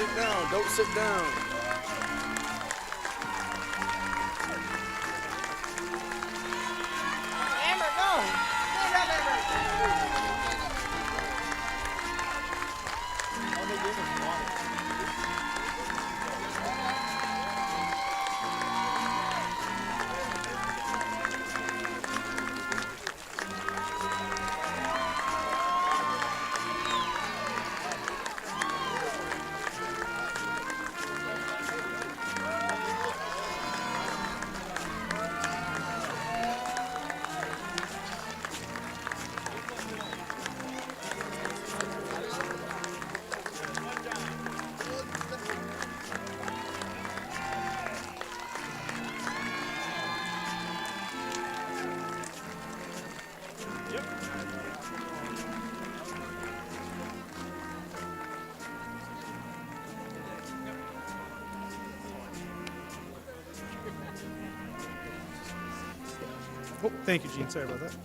Sit down. Don't sit down. Amber, go. Stand up, Amber. Oh, thank you, Gene. Sorry about that.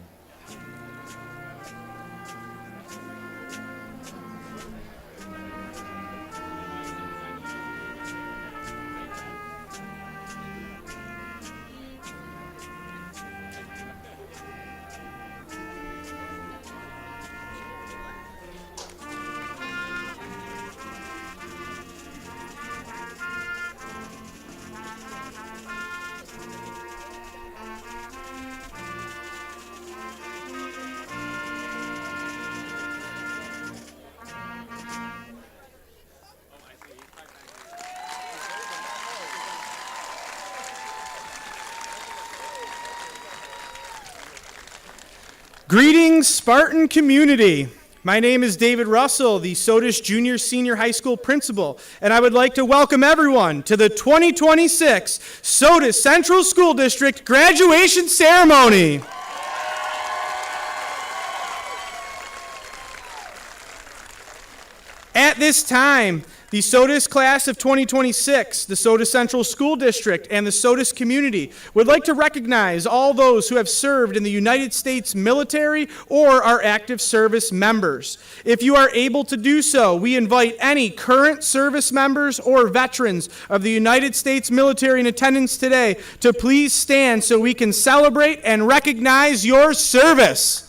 Greetings, Spartan community. My name is David Russell, the Sodus Junior Senior High School principal, and I would like to welcome everyone to the 2026 Sodus Central School District graduation ceremony. At this time, the Sodus class of 2026, the Sodus Central School District, and the Sodus community would like to recognize all those who have served in the United States military or are active service members. If you are able to do so, we invite any current service members or veterans of the United States military in attendance today to please stand so we can celebrate and recognize your service.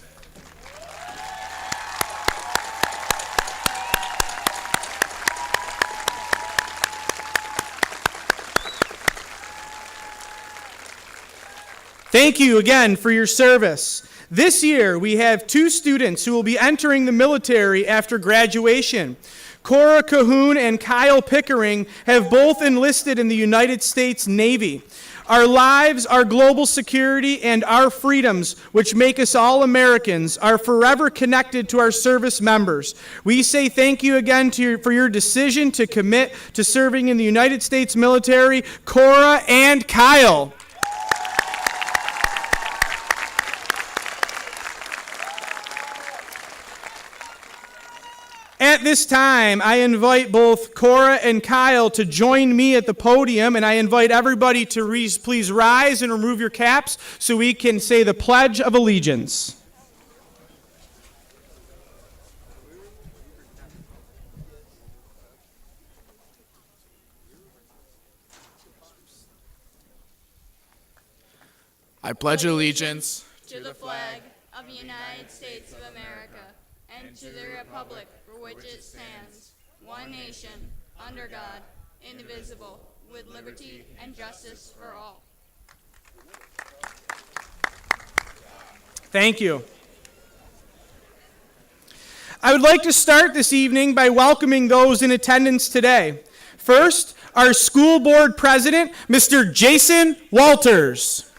Thank you again for your service. This year, we have two students who will be entering the military after graduation. Cora Cahoon and Kyle Pickering have both enlisted in the United States Navy. Our lives, our global security, and our freedoms, which make us all Americans, are forever connected to our service members. We say thank you again for your decision to commit to serving in the United States military, Cora and Kyle. At this time, I invite both Cora and Kyle to join me at the podium, and I invite everybody to please rise and remove your caps so we can say the Pledge of Allegiance. I pledge allegiance to the flag of the United States of America and to the republic for which it stands, one nation, under God, indivisible, with liberty and justice for all. Thank you. I would like to start this evening by welcoming those in attendance today. First, our school board president, Mr. Jason Walters.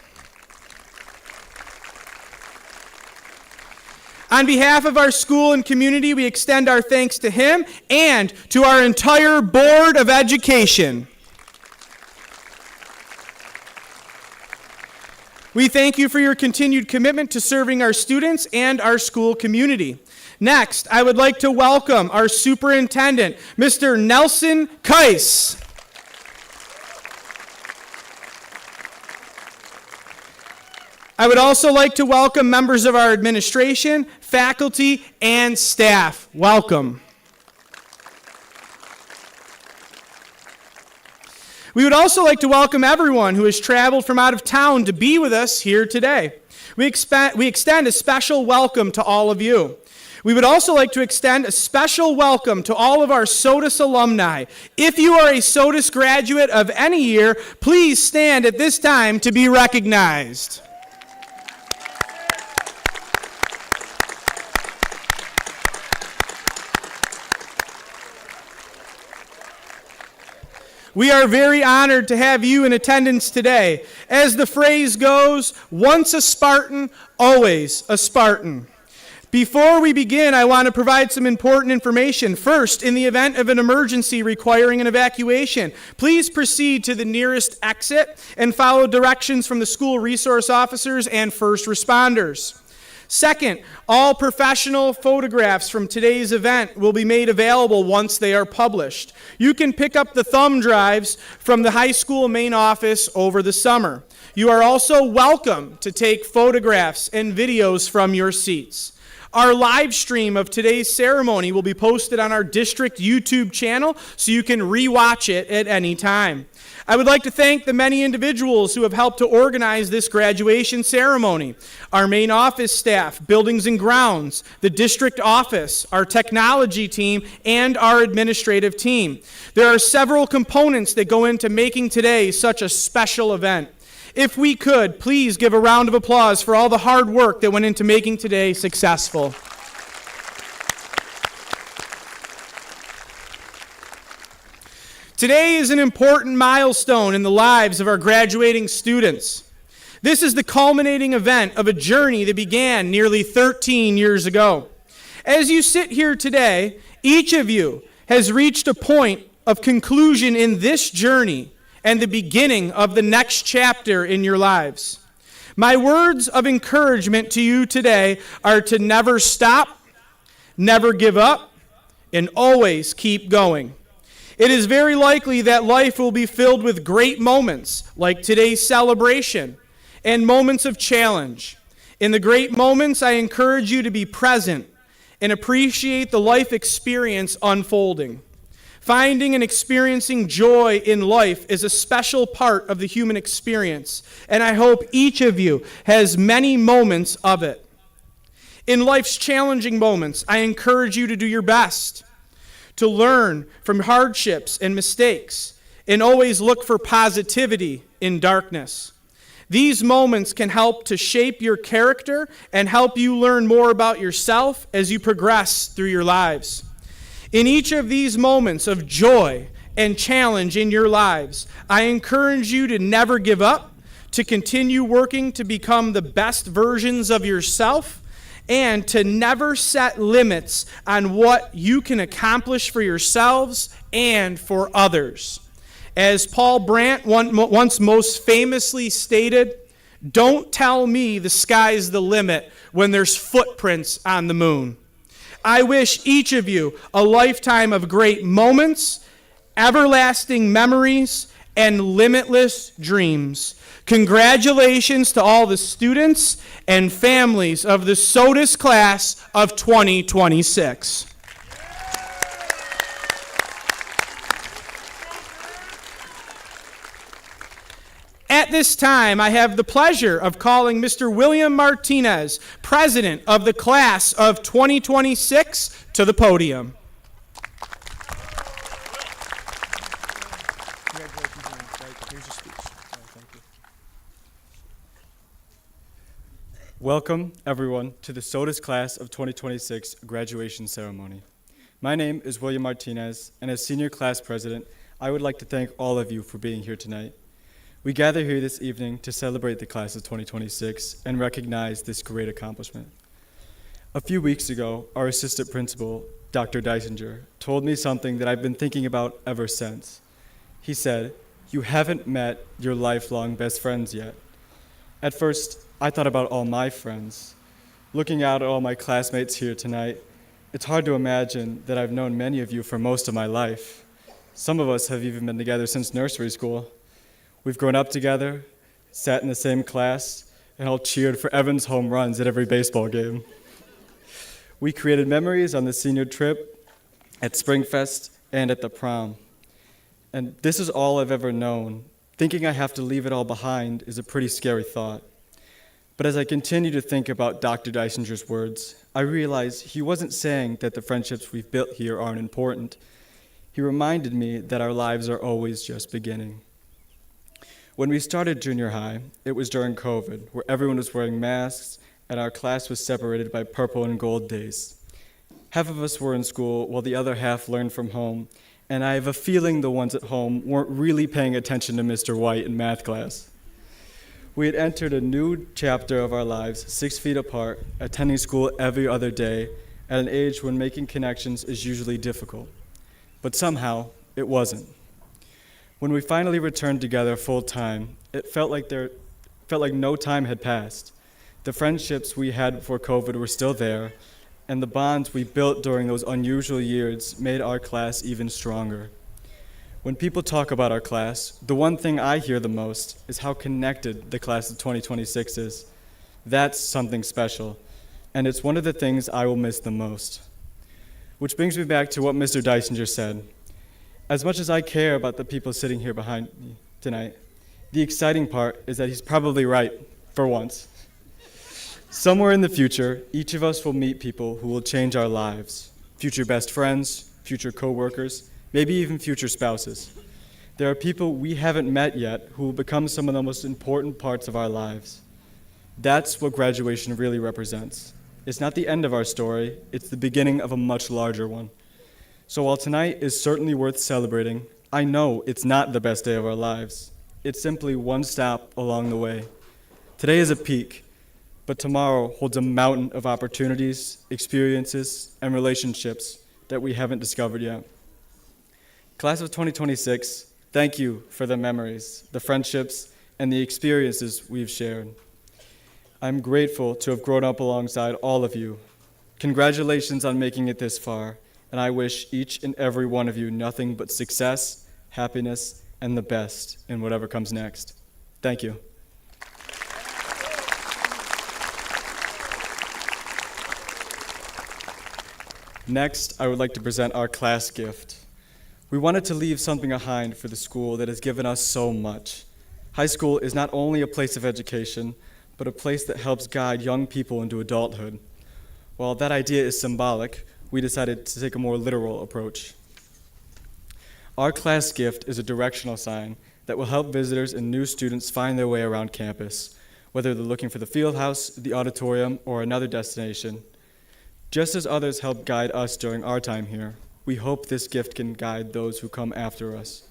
On behalf of our school and community, we extend our thanks to him and to our entire Board of Education. We thank you for your continued commitment to serving our students and our school community. Next, I would like to welcome our superintendent, Mr. Nelson Keiss. I would also like to welcome members of our administration, faculty, and staff. Welcome. We would also like to welcome everyone who has traveled from out of town to be with us here today. We extend a special welcome to all of you. We would also like to extend a special welcome to all of our Sodus alumni. If you are a Sodus graduate of any year, please stand at this time to be recognized. We are very honored to have you in attendance today. As the phrase goes, once a Spartan, always a Spartan. Before we begin, I want to provide some important information. First, in the event of an emergency requiring an evacuation, please proceed to the nearest exit and follow directions from the school resource officers and first responders. Second, all professional photographs from today's event will be made available once they are published. You can pick up the thumb drives from the high school main office over the summer. You are also welcome to take photographs and videos from your seats. Our live stream of today's ceremony will be posted on our district YouTube channel, so you can rewatch it at any time. I would like to thank the many individuals who have helped to organize this graduation ceremony. Our main office staff, buildings and grounds, the district office, our technology team, and our administrative team. There are several components that go into making today such a special event. If we could, please give a round of applause for all the hard work that went into making today successful. Today is an important milestone in the lives of our graduating students. This is the culminating event of a journey that began nearly 13 years ago. As you sit here today, each of you has reached a point of conclusion in this journey and the beginning of the next chapter in your lives. My words of encouragement to you today are to never stop, never give up, and always keep going. It is very likely that life will be filled with great moments, like today's celebration, and moments of challenge. In the great moments, I encourage you to be present and appreciate the life experience unfolding. Finding and experiencing joy in life is a special part of the human experience, and I hope each of you has many moments of it. In life's challenging moments, I encourage you to do your best, to learn from hardships and mistakes, and always look for positivity in darkness. These moments can help to shape your character and help you learn more about yourself as you progress through your lives. In each of these moments of joy and challenge in your lives, I encourage you to never give up, to continue working to become the best versions of yourself, and to never set limits on what you can accomplish for yourselves and for others. As Paul Brandt once most famously stated, "Don't tell me the sky's the limit when there's footprints on the moon." I wish each of you a lifetime of great moments, everlasting memories, and limitless dreams. Congratulations to all the students and families of the Sodus class of 2026. At this time, I have the pleasure of calling Mr. William Martinez, President of the Class of 2026, to the podium. Welcome, everyone, to the Sodus Class of 2026 graduation ceremony. My name is William Martinez, and as Senior Class President, I would like to thank all of you for being here tonight. We gather here this evening to celebrate the class of 2026 and recognize this great accomplishment. A few weeks ago, our assistant principal, Dr. Dysinger, told me something that I've been thinking about ever since. He said, "You haven't met your lifelong best friends yet." At first, I thought about all my friends. Looking out at all my classmates here tonight, it's hard to imagine that I've known many of you for most of my life. Some of us have even been together since nursery school. We've grown up together, sat in the same class, and all cheered for Evan's home runs at every baseball game. We created memories on the senior trip, at Springfest, and at the prom. And this is all I've ever known. Thinking I have to leave it all behind is a pretty scary thought. But as I continue to think about Dr. Dysinger's words, I realize he wasn't saying that the friendships we've built here aren't important. He reminded me that our lives are always just beginning. When we started junior high, it was during COVID, where everyone was wearing masks and our class was separated by purple and gold days. Half of us were in school while the other half learned from home, and I have a feeling the ones at home weren't really paying attention to Mr. White in math class. We had entered a new chapter of our lives, 6 feet apart, attending school every other day, at an age when making connections is usually difficult. But somehow, it wasn't. When we finally returned together full time, it felt like no time had passed. The friendships we had before COVID were still there, and the bonds we built during those unusual years made our class even stronger. When people talk about our class, the one thing I hear the most is how connected the class of 2026 is. That's something special, and it's one of the things I will miss the most. Which brings me back to what Mr. Dysinger said. As much as I care about the people sitting here behind me tonight, the exciting part is that he's probably right, for once. Somewhere in the future, each of us will meet people who will change our lives. Future best friends, future coworkers, maybe even future spouses. There are people we haven't met yet who will become some of the most important parts of our lives. That's what graduation really represents. It's not the end of our story, it's the beginning of a much larger one. So while tonight is certainly worth celebrating, I know it's not the best day of our lives. It's simply one stop along the way. Today is a peak, but tomorrow holds a mountain of opportunities, experiences, and relationships that we haven't discovered yet. Class of 2026, thank you for the memories, the friendships, and the experiences we've shared. I'm grateful to have grown up alongside all of you. Congratulations on making it this far, and I wish each and every one of you nothing but success, happiness, and the best in whatever comes next. Thank you. Next, I would like to present our class gift. We wanted to leave something behind for the school that has given us so much. High school is not only a place of education, but a place that helps guide young people into adulthood. While that idea is symbolic, we decided to take a more literal approach. Our class gift is a directional sign that will help visitors and new students find their way around campus, whether they're looking for the field house, the auditorium, or another destination. Just as others helped guide us during our time here, we hope this gift can guide those who come after us.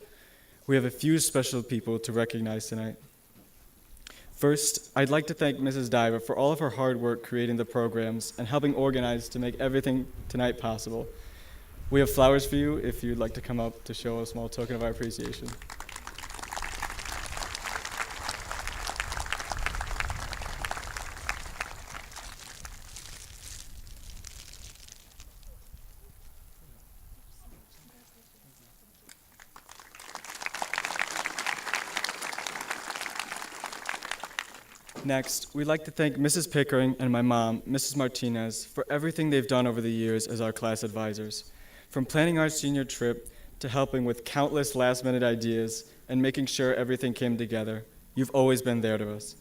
We have a few special people to recognize tonight. First, I'd like to thank Mrs. Diver for all of her hard work creating the programs and helping organize to make everything tonight possible. We have flowers for you if you'd like to come up to show a small token of our appreciation. Next, we'd like to thank Mrs. Pickering and my mom, Mrs. Martinez, for everything they've done over the years as our class advisors. From planning our senior trip to helping with countless last-minute ideas and making sure everything came together, you've always been there to us.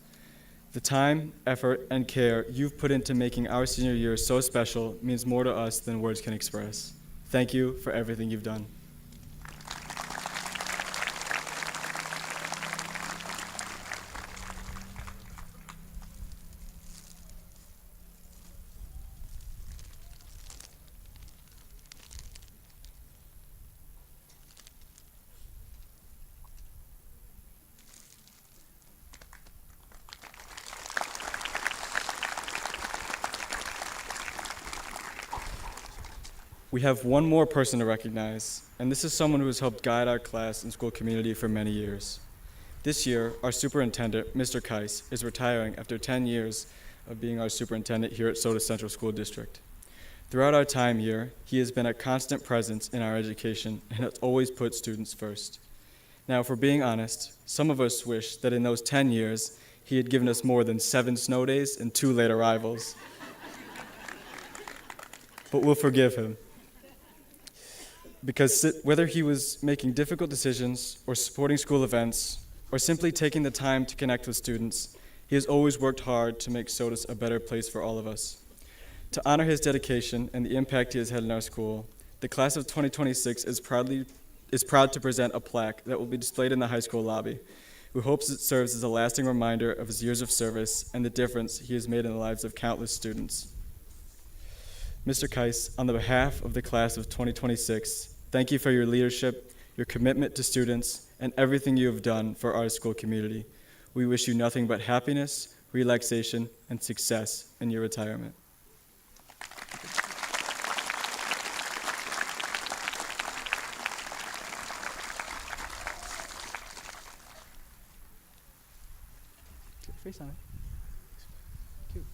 The time, effort, and care you've put into making our senior year so special means more to us than words can express. Thank you for everything you've done. We have one more person to recognize, and this is someone who has helped guide our class and school community for many years. This year, our superintendent, Mr. Keiss, is retiring after 10 years of being our superintendent here at Sodus Central School District. Throughout our time here, he has been a constant presence in our education and has always put students first. Now, if we're being honest, some of us wish that in those 10 years, he had given us more than 7 snow days and 2 late arrivals. But we'll forgive him. Because whether he was making difficult decisions or supporting school events or simply taking the time to connect with students, he has always worked hard to make Sodus a better place for all of us. To honor his dedication and the impact he has had in our school, the class of 2026 is proud to present a plaque that will be displayed in the high school lobby. We hope it serves as a lasting reminder of his years of service and the difference he has made in the lives of countless students. Mr. Keiss, on the behalf of the class of 2026, thank you for your leadership, your commitment to students, and everything you have done for our school community. We wish you nothing but happiness, relaxation, and success in your retirement. Face on it. Cute.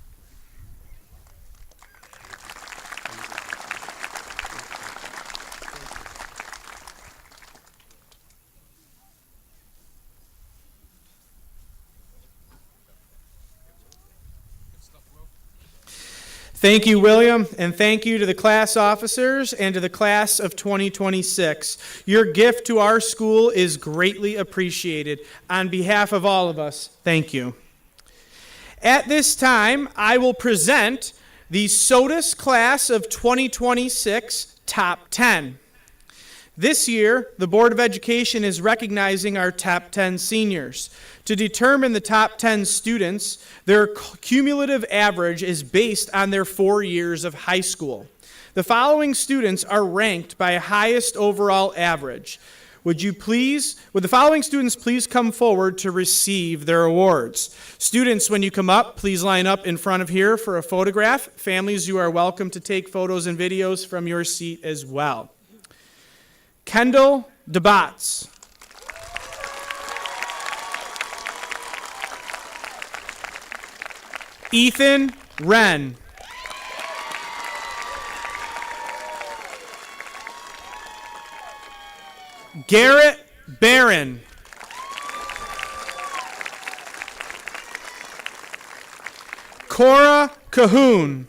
Thank you, William, and thank you to the class officers and to the class of 2026. Your gift to our school is greatly appreciated. On behalf of all of us, thank you. At this time, I will present the Sodus Class of 2026 Top 10. This year, the Board of Education is recognizing our top 10 seniors. To determine the top 10 students, their cumulative average is based on their 4 years of high school. The following students are ranked by highest overall average. Would the following students please come forward to receive their awards? Students, when you come up, please line up in front of here for a photograph. Families, you are welcome to take photos and videos from your seat as well. Kendall DeBotts. Ethan Wren. Garrett Barron. Cora Cahoon.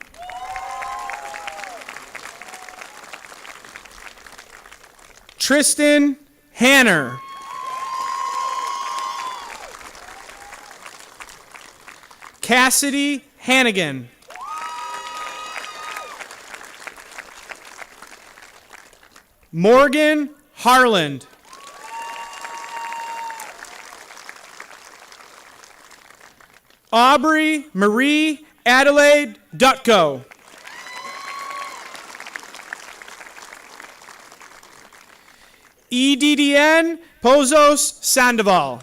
Tristan Hanner. Cassidy Hannigan. Morgan Harland. Aubrey Marie Adelaide Dutko. EDDN Pozos Sandoval.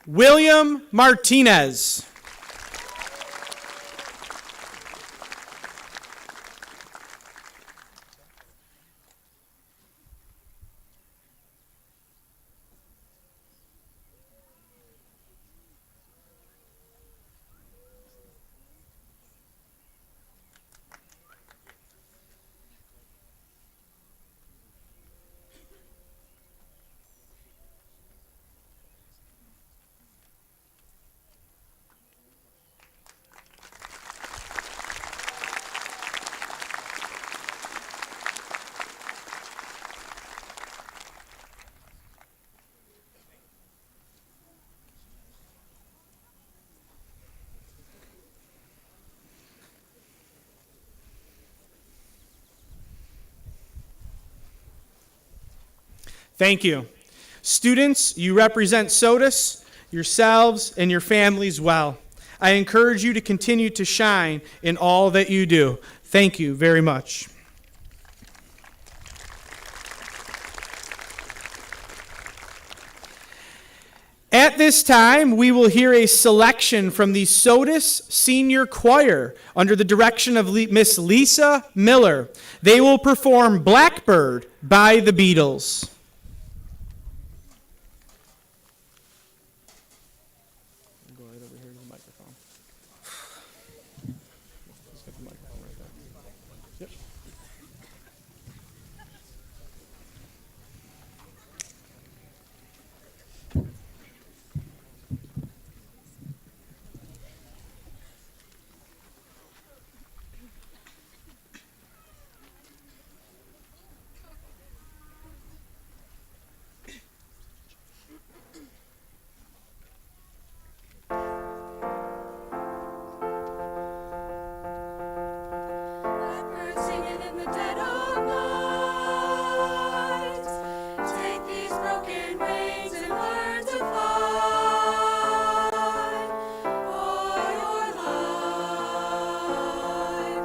William Martinez. Thank you. Students, you represent Sodus, yourselves, and your families well. I encourage you to continue to shine in all that you do. Thank you very much. At this time, we will hear a selection from the Sodus Senior Choir under the direction of Miss Lisa Miller. They will perform Blackbird by the Beatles. Go right over here to the microphone. Let's get the microphone right there. Yep. Blackbird singing in the dead of night. Take these broken wings and learn to fly. All your life,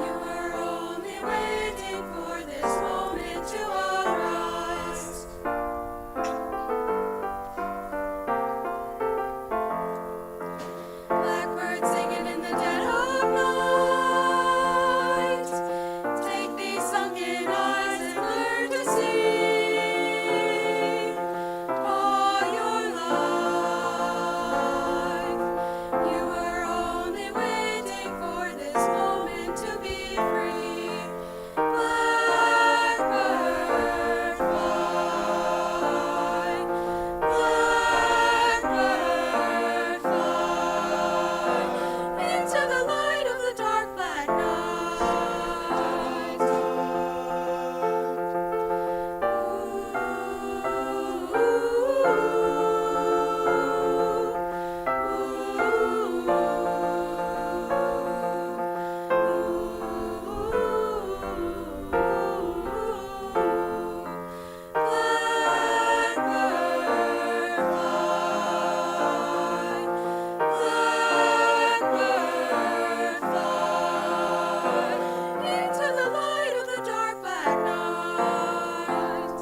you were only waiting for this moment to arise. Blackbird singing in the dead of night. Take these sunken eyes and learn to see. All your life, you were only waiting for this moment to be free. Blackbird fly, blackbird fly, into the light of the dark black night. Blackbird fly, blackbird fly, into the light of the dark black night.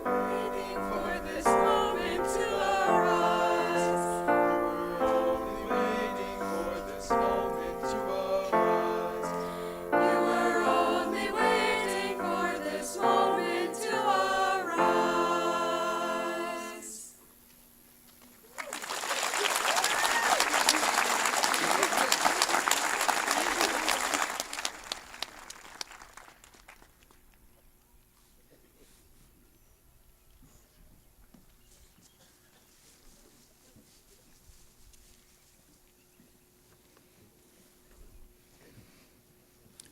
Waiting for this moment to arise. You were only waiting for this moment to arise.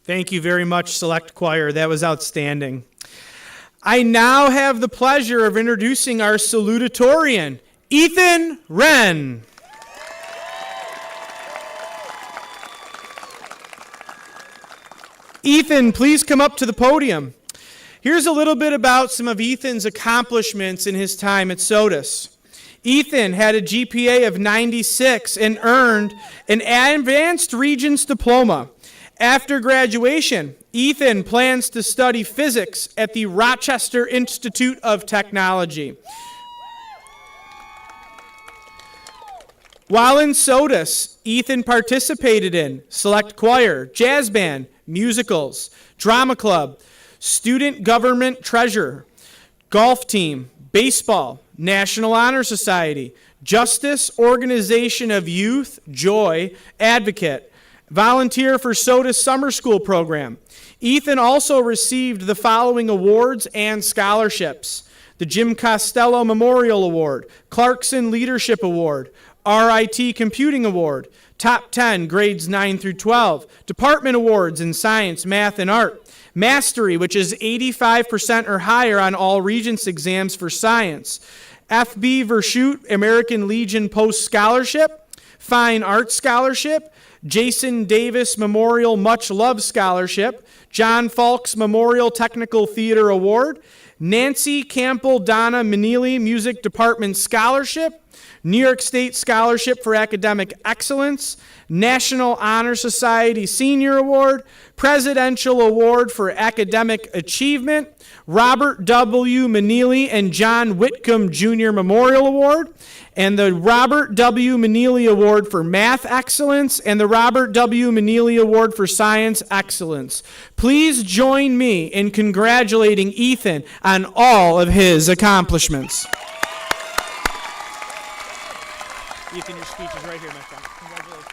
Thank you very much, Select Choir. That was outstanding. I now have the pleasure of introducing our salutatorian, Ethan Wren. Ethan, please come up to the podium. Here's a little bit about some of Ethan's accomplishments in his time at Sodus. Ethan had a GPA of 96 and earned an Advanced Regents Diploma. After graduation, Ethan plans to study physics at the Rochester Institute of Technology. While in Sodus, Ethan participated in Select Choir, Jazz Band, musicals, Drama Club, Student Government Treasurer, Golf Team, Baseball, National Honor Society, Justice Organization of Youth, Joy, Advocate, volunteer for Sodus Summer School Program. Ethan also received the following awards and scholarships: the Jim Costello Memorial Award, Clarkson Leadership Award, RIT Computing Award, Top 10 grades 9 through 12, Department Awards in Science, Math, and Art, Mastery, which is 85% or higher on all Regents exams for science, FB Verschoot American Legion Post Scholarship, Fine Arts Scholarship, Jason Davis Memorial Much Love Scholarship, John Falks Memorial Technical Theater Award, Nancy Campbell Donna Manili Music Department Scholarship, New York State Scholarship for Academic Excellence, National Honor Society Senior Award, Presidential Award for Academic Achievement, Robert W. Manili and John Whitcomb Jr. Memorial Award, and the Robert W. Manili Award for Math Excellence, and the Robert W. Manili Award for Science Excellence. Please join me in congratulating Ethan on all of his accomplishments. Ethan, your speech is right here, my friend. Congratulations.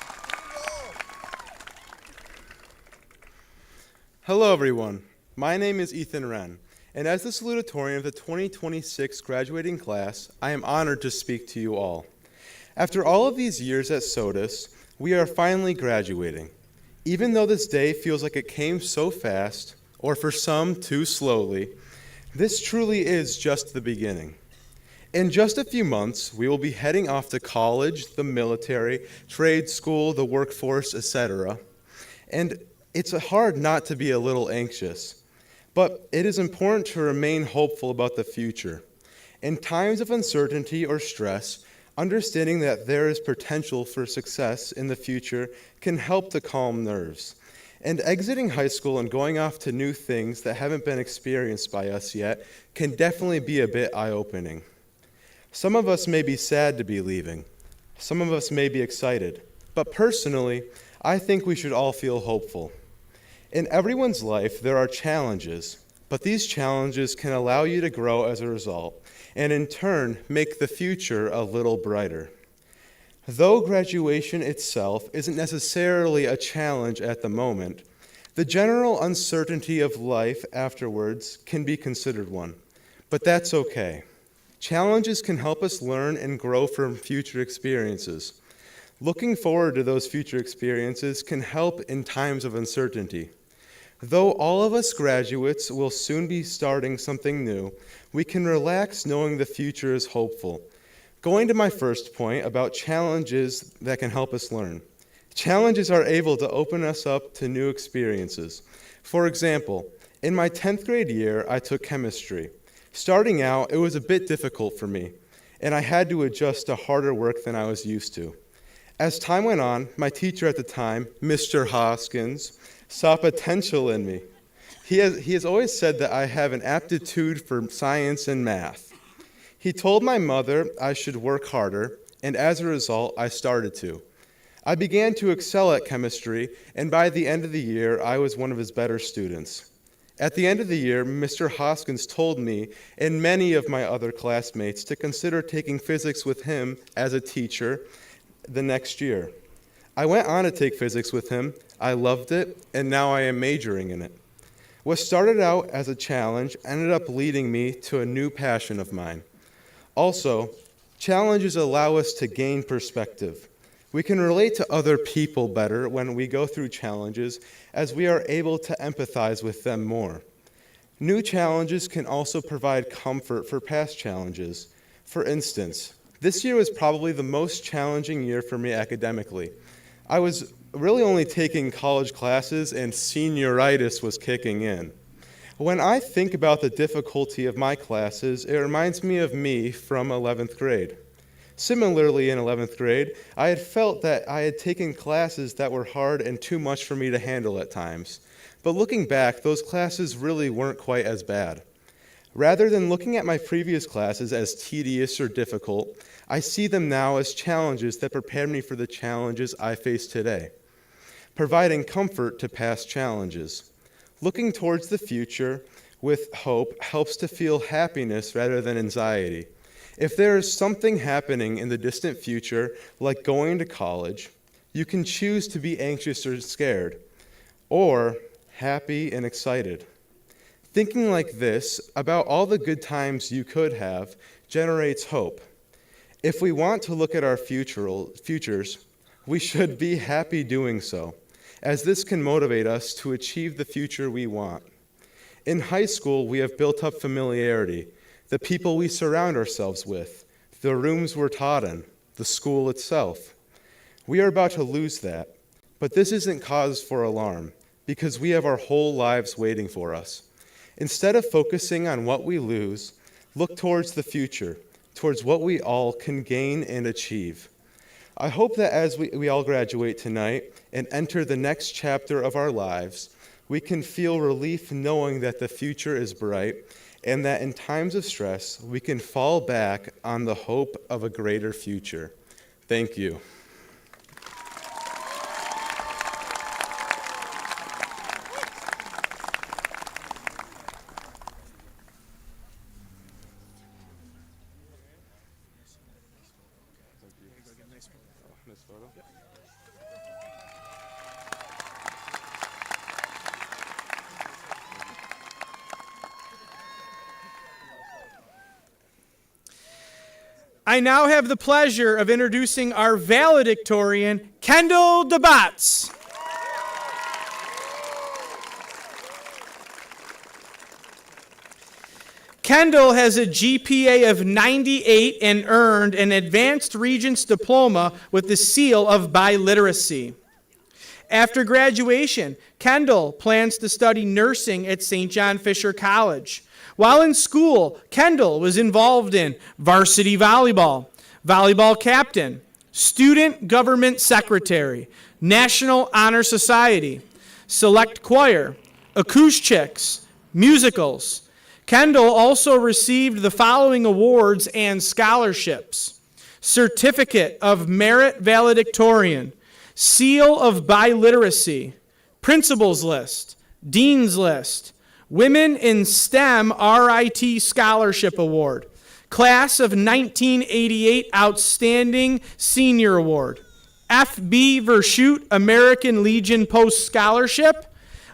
Hello, everyone. My name is Ethan Wren, and as the salutatorian of the 2026 graduating class, I am honored to speak to you all. After all of these years at Sodus, we are finally graduating. Even though this day feels like it came so fast, or for some too slowly, this truly is just the beginning. In just a few months, we will be heading off to college, the military, trade school, the workforce, etc. And it's hard not to be a little anxious, but it is important to remain hopeful about the future. In times of uncertainty or stress, understanding that there is potential for success in the future can help to calm nerves. And exiting high school and going off to new things that haven't been experienced by us yet can definitely be a bit eye-opening. Some of us may be sad to be leaving. Some of us may be excited. But personally, I think we should all feel hopeful. In everyone's life, there are challenges, but these challenges can allow you to grow as a result, and in turn, make the future a little brighter. Though graduation itself isn't necessarily a challenge at the moment, the general uncertainty of life afterwards can be considered one. But that's okay. Challenges can help us learn and grow from future experiences. Looking forward to those future experiences can help in times of uncertainty. Though all of us graduates will soon be starting something new, we can relax knowing the future is hopeful. Going to my first point about challenges that can help us learn. Challenges are able to open us up to new experiences. For example, in my 10th grade year, I took chemistry. Starting out, it was a bit difficult for me, and I had to adjust to harder work than I was used to. As time went on, my teacher at the time, Mr. Hoskins, saw potential in me. He has always said that I have an aptitude for science and math. He told my mother I should work harder, and as a result, I started to. I began to excel at chemistry, and by the end of the year, I was one of his better students. At the end of the year, Mr. Hoskins told me and many of my other classmates to consider taking physics with him as a teacher the next year. I went on to take physics with him, I loved it, and now I am majoring in it. What started out as a challenge ended up leading me to a new passion of mine. Also, challenges allow us to gain perspective. We can relate to other people better when we go through challenges, as we are able to empathize with them more. New challenges can also provide comfort for past challenges. For instance, this year was probably the most challenging year for me academically. I was really only taking college classes and senioritis was kicking in. When I think about the difficulty of my classes, it reminds me of me from 11th grade. Similarly, in 11th grade, I had felt that I had taken classes that were hard and too much for me to handle at times. But looking back, those classes really weren't quite as bad. Rather than looking at my previous classes as tedious or difficult, I see them now as challenges that prepared me for the challenges I face today, providing comfort to past challenges. Looking towards the future with hope helps to feel happiness rather than anxiety. If there is something happening in the distant future, like going to college, you can choose to be anxious or scared, or happy and excited. Thinking like this about all the good times you could have generates hope. If we want to look at our futures, we should be happy doing so, as this can motivate us to achieve the future we want. In high school, we have built up familiarity, the people we surround ourselves with, the rooms we're taught in, the school itself. We are about to lose that, But this isn't cause for alarm, because we have our whole lives waiting for us. Instead of focusing on what we lose, look towards the future, towards what we all can gain and achieve. I hope that as we all graduate tonight and enter the next chapter of our lives, we can feel relief knowing that the future is bright and that in times of stress, we can fall back on the hope of a greater future. Thank you. I now have the pleasure of introducing our valedictorian, Kendall DeBatz. Kendall has a GPA of 98 and earned an Advanced Regents Diploma with the seal of biliteracy. After graduation, Kendall plans to study nursing at St. John Fisher College. While in school, Kendall was involved in varsity volleyball, volleyball captain, student government secretary, National Honor Society, select choir, acoustics, musicals. Kendall also received the following awards and scholarships: Certificate of Merit Valedictorian, Seal of Biliteracy, Principals List, Dean's List, Women in STEM RIT Scholarship Award, Class of 1988 Outstanding Senior Award, FB Verschoot American Legion Post Scholarship,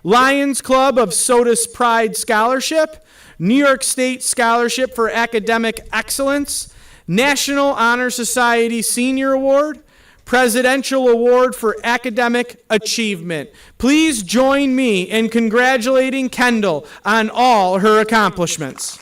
Lions Club of Sodus Pride Scholarship, New York State Scholarship for Academic Excellence, National Honor Society Senior Award, Presidential Award for Academic Achievement. Please join me in congratulating Kendall on all her accomplishments.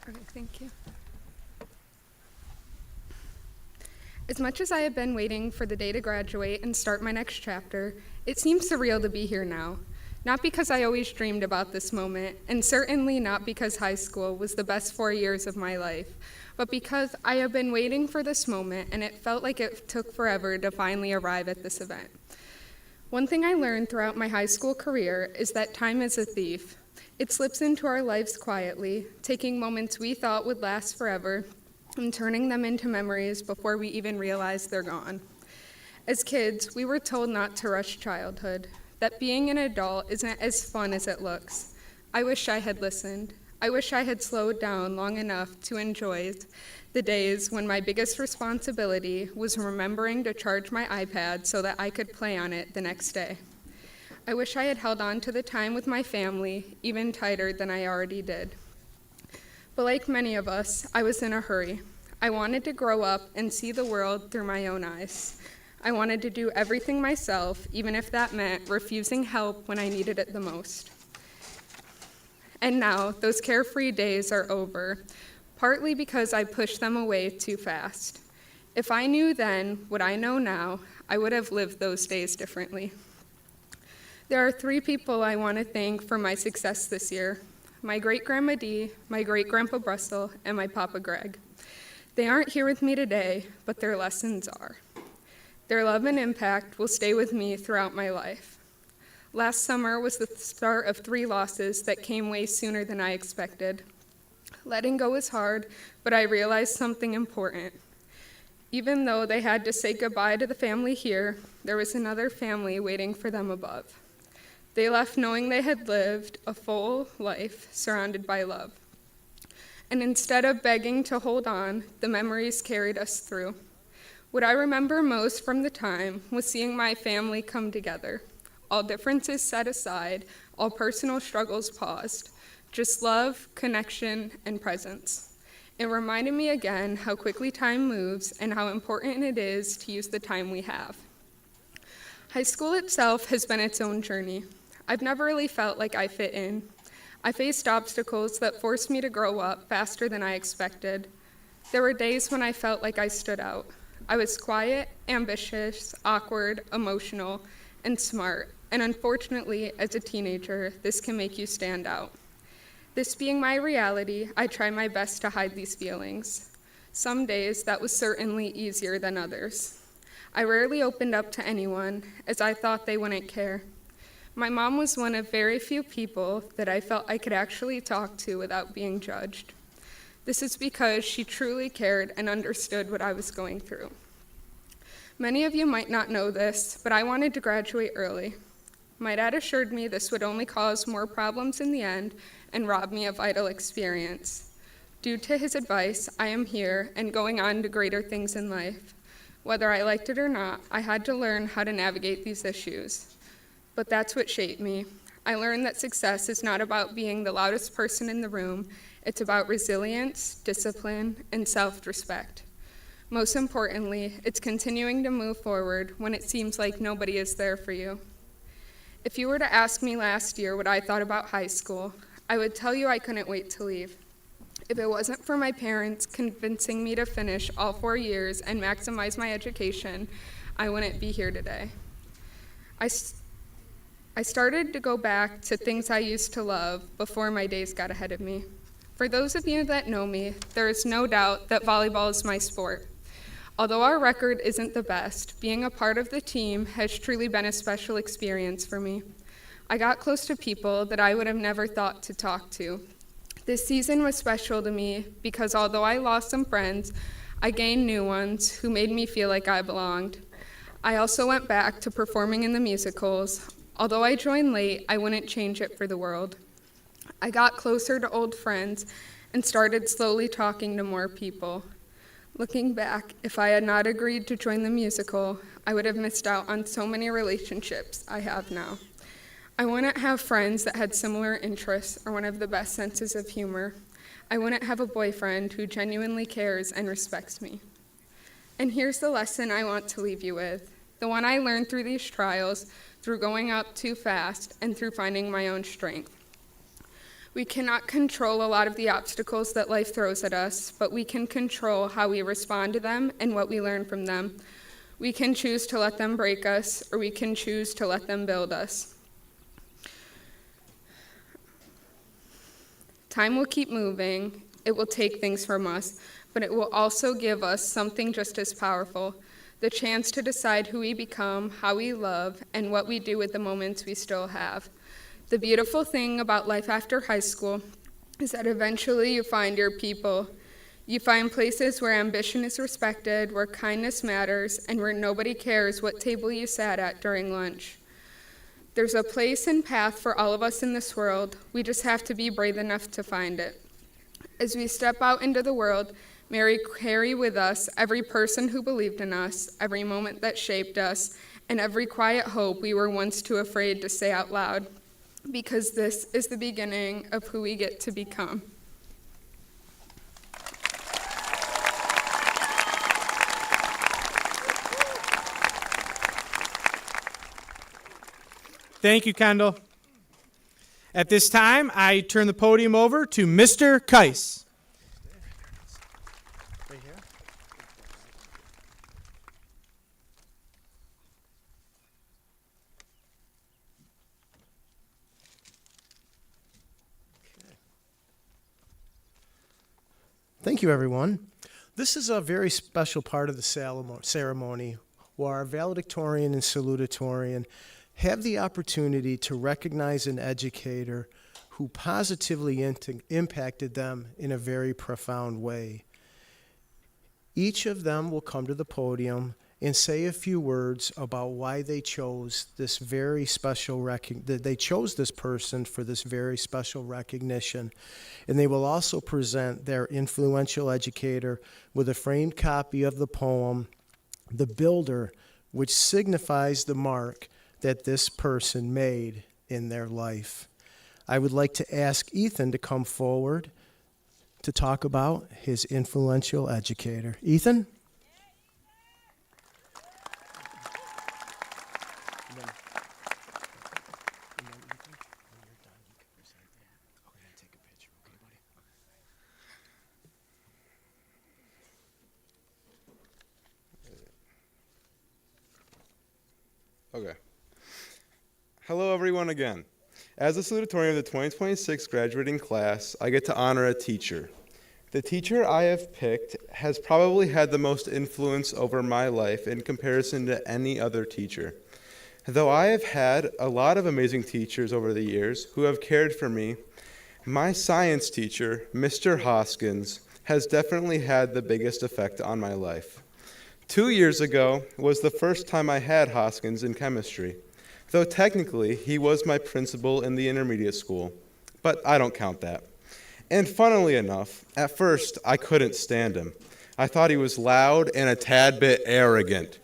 Okay, thank you. As much as I have been waiting for the day to graduate and start my next chapter, it seems surreal to be here now. Not because I always dreamed about this moment, and certainly not because high school was the best 4 years of my life, but because I have been waiting for this moment and it felt like it took forever to finally arrive at this event. One thing I learned throughout my high school career is that time is a thief. It slips into our lives quietly, taking moments we thought would last forever and turning them into memories before we even realize they're gone. As kids, we were told not to rush childhood, that being an adult isn't as fun as it looks. I wish I had listened. I wish I had slowed down long enough to enjoy the days when my biggest responsibility was remembering to charge my iPad so that I could play on it the next day. I wish I had held on to the time with my family even tighter than I already did. But like many of us, I was in a hurry. I wanted to grow up and see the world through my own eyes. I wanted to do everything myself, even if that meant refusing help when I needed it the most. And now, those carefree days are over, partly because I pushed them away too fast. If I knew then what I know now, I would have lived those days differently. There are 3 people I want to thank for my success this year: my great-grandma Dee, my great-grandpa Brussel, and my Papa Greg. They aren't here with me today, but their lessons are. Their love and impact will stay with me throughout my life. Last summer was the start of 3 losses that came way sooner than I expected. Letting go is hard, but I realized something important. Even though they had to say goodbye to the family here, there was another family waiting for them above. They left knowing they had lived a full life surrounded by love. And instead of begging to hold on, the memories carried us through. What I remember most from the time was seeing my family come together. All differences set aside, all personal struggles paused. Just love, connection, and presence. It reminded me again how quickly time moves and how important it is to use the time we have. High school itself has been its own journey. I've never really felt like I fit in. I faced obstacles that forced me to grow up faster than I expected. There were days when I felt like I stood out. I was quiet, ambitious, awkward, emotional, and smart. And unfortunately, as a teenager, this can make you stand out. This being my reality, I try my best to hide these feelings. Some days that was certainly easier than others. I rarely opened up to anyone, as I thought they wouldn't care. My mom was one of very few people that I felt I could actually talk to without being judged. This is because she truly cared and understood what I was going through. Many of you might not know this, but I wanted to graduate early. My dad assured me this would only cause more problems in the end and rob me of vital experience. Due to his advice, I am here and going on to greater things in life. Whether I liked it or not, I had to learn how to navigate these issues. But that's what shaped me. I learned that success is not about being the loudest person in the room. It's about resilience, discipline, and self-respect. Most importantly, it's continuing to move forward when it seems like nobody is there for you. If you were to ask me last year what I thought about high school, I would tell you I couldn't wait to leave. If it wasn't for my parents convincing me to finish all 4 years and maximize my education, I wouldn't be here today. I started to go back to things I used to love before my days got ahead of me. For those of you that know me, there is no doubt that volleyball is my sport. Although our record isn't the best, being a part of the team has truly been a special experience for me. I got close to people that I would have never thought to talk to. This season was special to me because although I lost some friends, I gained new ones who made me feel like I belonged. I also went back to performing in the musicals. Although I joined late, I wouldn't change it for the world. I got closer to old friends and started slowly talking to more people. Looking back, if I had not agreed to join the musical, I would have missed out on so many relationships I have now. I wouldn't have friends that had similar interests or one of the best senses of humor. I wouldn't have a boyfriend who genuinely cares and respects me. And here's the lesson I want to leave you with, the one I learned through these trials, through going up too fast, and through finding my own strength. We cannot control a lot of the obstacles that life throws at us, but we can control how we respond to them and what we learn from them. We can choose to let them break us, or we can choose to let them build us. Time will keep moving. It will take things from us, but it will also give us something just as powerful, the chance to decide who we become, how we love, and what we do with the moments we still have. The beautiful thing about life after high school is that eventually you find your people. You find places where ambition is respected, where kindness matters, and where nobody cares what table you sat at during lunch. There's a place and path for all of us in this world. We just have to be brave enough to find it. As we step out into the world, may we carry with us every person who believed in us, every moment that shaped us, and every quiet hope we were once too afraid to say out loud. Because this is the beginning of who we get to become. Thank you, Kendall. At this time, I turn the podium over to Mr. Keiss. Thank you, everyone. This is a very special part of the ceremony where our valedictorian and salutatorian have the opportunity to recognize an educator who positively impacted them in a very profound way. Each of them will come to the podium and say a few words about why they chose this very special they chose this person for this very special recognition. And they will also present their influential educator with a framed copy of the poem, The Builder, which signifies the mark that this person made in their life. I would like to ask Ethan to come forward to talk about his influential educator. Ethan? Okay. Hello, everyone, again. As the salutatorian of the 2026 graduating class, I get to honor a teacher. The teacher I have picked has probably had the most influence over my life in comparison to any other teacher. Though I have had a lot of amazing teachers over the years who have cared for me, my science teacher, Mr. Hoskins, has definitely had the biggest effect on my life. 2 years ago was the first time I had Hoskins in chemistry, though technically he was my principal in the intermediate school, but I don't count that. And funnily enough, at first I couldn't stand him. I thought he was loud and a tad bit arrogant.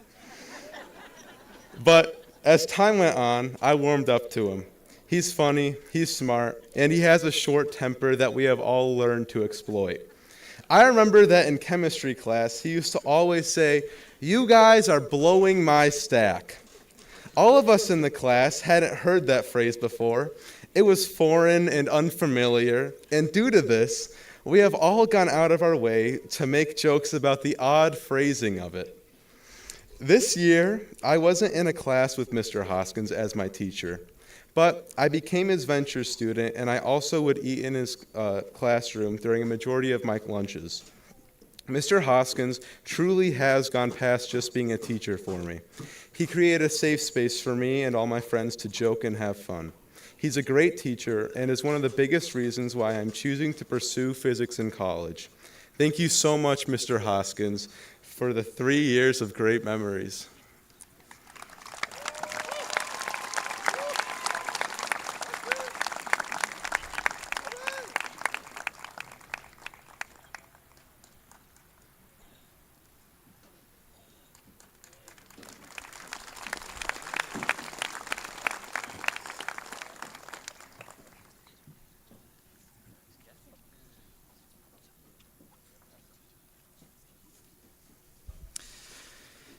But as time went on, I warmed up to him. He's funny, he's smart, and he has a short temper that we have all learned to exploit. I remember that in chemistry class, he used to always say, "You guys are blowing my stack." All of us in the class hadn't heard that phrase before. It was foreign and unfamiliar, and due to this, we have all gone out of our way to make jokes about the odd phrasing of it. This year, I wasn't in a class with Mr. Hoskins as my teacher, but I became his venture student, and I also would eat in his classroom during a majority of my lunches. Mr. Hoskins truly has gone past just being a teacher for me. He created a safe space for me and all my friends to joke and have fun. He's a great teacher and is one of the biggest reasons why I'm choosing to pursue physics in college. Thank you so much, Mr. Hoskins, for the 3 years of great memories.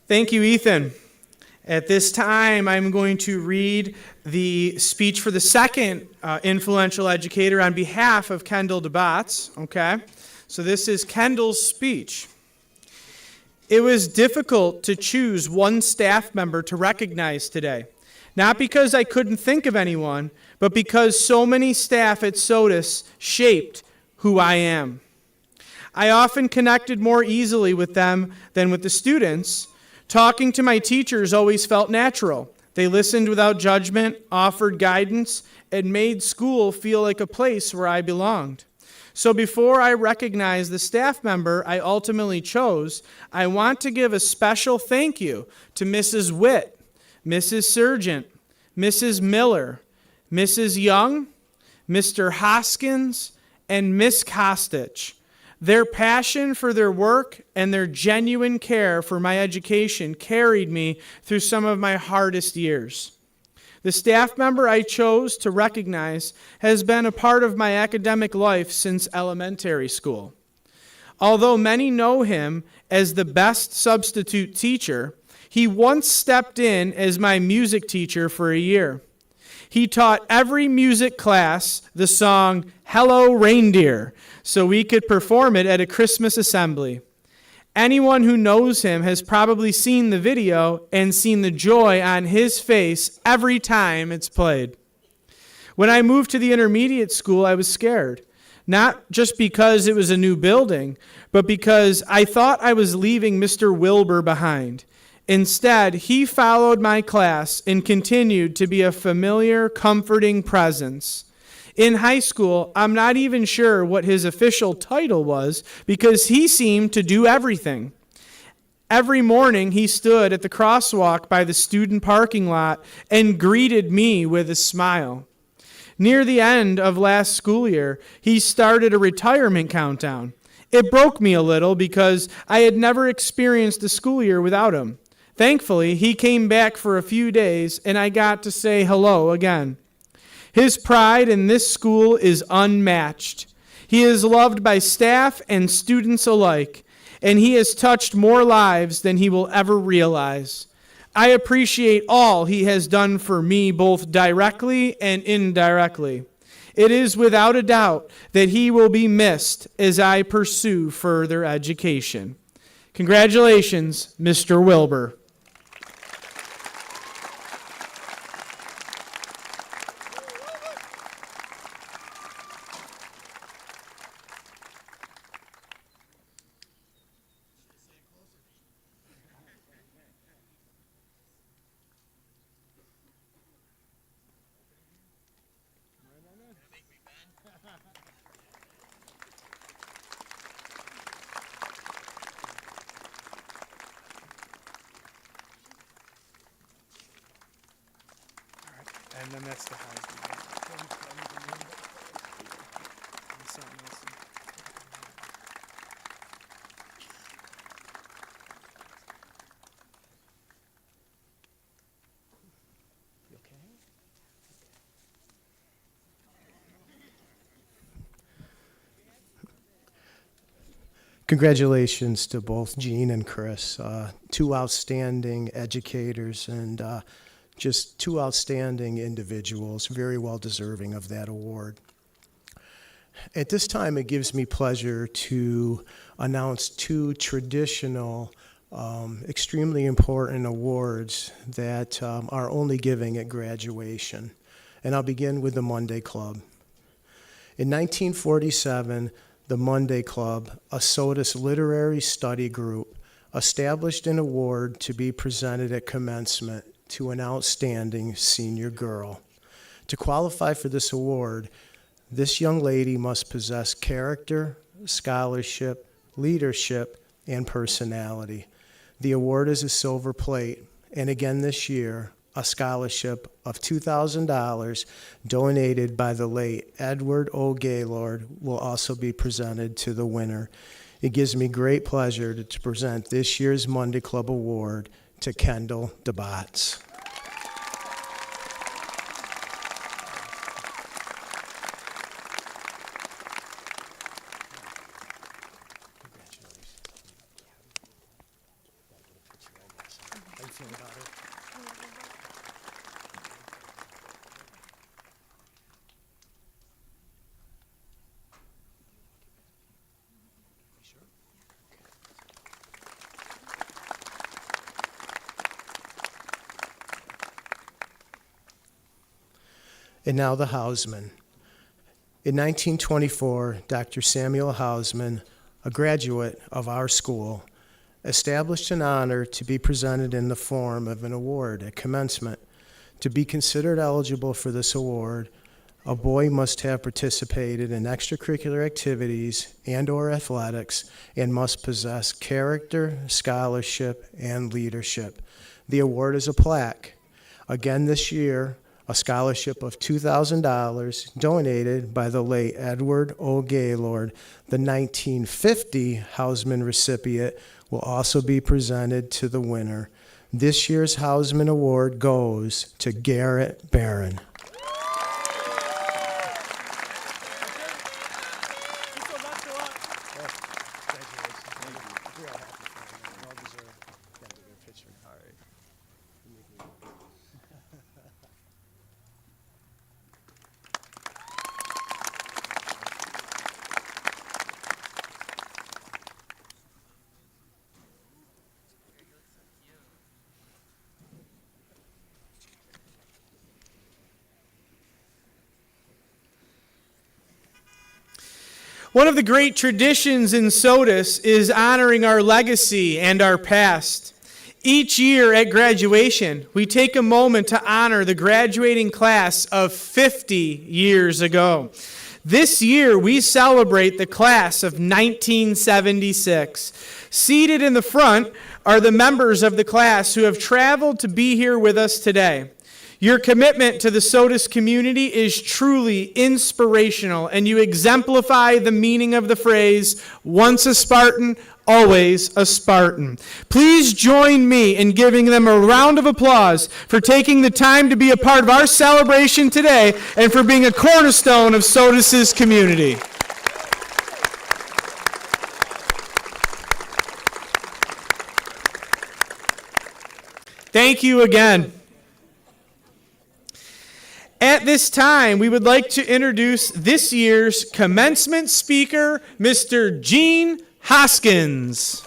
Thank you, Ethan. At this time, I'm going to read the speech for the second influential educator on behalf of Kendall DeBotts. Okay? So this is Kendall's speech. It was difficult to choose one staff member to recognize today. Not because I couldn't think of anyone, but because so many staff at Sodus shaped who I am. I often connected more easily with them than with the students. Talking to my teachers always felt natural. They listened without judgment, offered guidance, and made school feel like a place where I belonged. So before I recognize the staff member I ultimately chose, I want to give a special thank you to Mrs. Witt, Mrs. Sargent, Mrs. Miller, Mrs. Young, Mr. Hoskins, and Miss Kostich. Their passion for their work and their genuine care for my education carried me through some of my hardest years. The staff member I chose to recognize has been a part of my academic life since elementary school. Although many know him as the best substitute teacher, he once stepped in as my music teacher for a year. He taught every music class the song "Hello Reindeer" so we could perform it at a Christmas assembly. Anyone who knows him has probably seen the video and seen the joy on his face every time it's played. When I moved to the intermediate school, I was scared. Not just because it was a new building, but because I thought I was leaving Mr. Wilbur behind. Instead, he followed my class and continued to be a familiar, comforting presence. In high school, I'm not even sure what his official title was because he seemed to do everything. Every morning, he stood at the crosswalk by the student parking lot and greeted me with a smile. Near the end of last school year, he started a retirement countdown. It broke me a little because I had never experienced a school year without him. Thankfully, he came back for a few days, and I got to say hello again. His pride in this school is unmatched. He is loved by staff and students alike, and he has touched more lives than he will ever realize. I appreciate all he has done for me, both directly and indirectly. It is without a doubt that he will be missed as I pursue further education. Congratulations, Mr. Wilbur. And then that's the Heisman. Congratulations to both Gene and Chris, two outstanding educators and just two outstanding individuals, very well deserving of that award. At this time, it gives me pleasure to announce two traditional, extremely important awards that are only giving at graduation. And I'll begin with the Monday Club. In 1947, the Monday Club, a Sodus literary study group, established an award to be presented at commencement to an outstanding senior girl. To qualify for this award, this young lady must possess character, scholarship, leadership, and personality. The award is a silver plate, and again this year, a scholarship of $2,000 donated by the late Edward O. Gaylord will also be presented to the winner. It gives me great pleasure to present this year's Monday Club Award to Kendall DeBotts. And now the Hausman. In 1924, Dr. Samuel Hausman, a graduate of our school, established an honor to be presented in the form of an award at commencement. To be considered eligible for this award, a boy must have participated in extracurricular activities and/or athletics and must possess character, scholarship, and leadership. The award is a plaque. Again this year, a scholarship of $2,000 donated by the late Edward O. Gaylord. The 1950 Hausman recipient will also be presented to the winner. This year's Hausman Award goes to Garrett Barron. One of the great traditions in Sodus is honoring our legacy and our past. Each year at graduation, we take a moment to honor the graduating class of 50 years ago. This year, we celebrate the class of 1976. Seated in the front are the members of the class who have traveled to be here with us today. Your commitment to the Sodus community is truly inspirational, and you exemplify the meaning of the phrase, once a Spartan, always a Spartan. Please join me in giving them a round of applause for taking the time to be a part of our celebration today and for being a cornerstone of Sodus's community. Thank you again. At this time, we would like to introduce this year's commencement speaker, Mr. Gene Hoskins.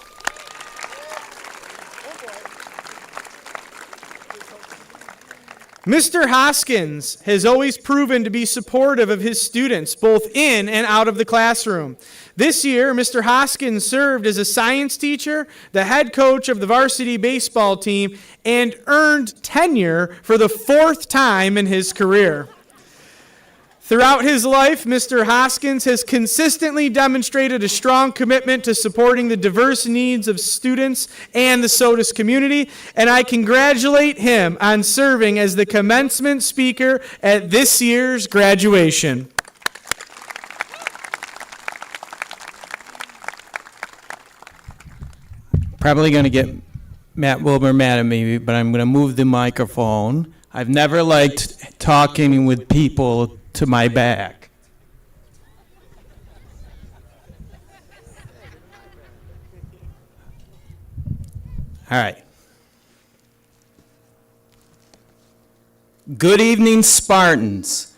Mr. Hoskins has always proven to be supportive of his students, both in and out of the classroom. This year, Mr. Hoskins served as a science teacher, the head coach of the varsity baseball team, and earned tenure for the fourth time in his career. Throughout his life, Mr. Hoskins has consistently demonstrated a strong commitment to supporting the diverse needs of students and the Sodus community, and I congratulate him on serving as the commencement speaker at this year's graduation. Probably going to get Matt Wilbur mad at me, but I'm going to move the microphone. I've never liked talking with people to my back. All right. Good evening, Spartans.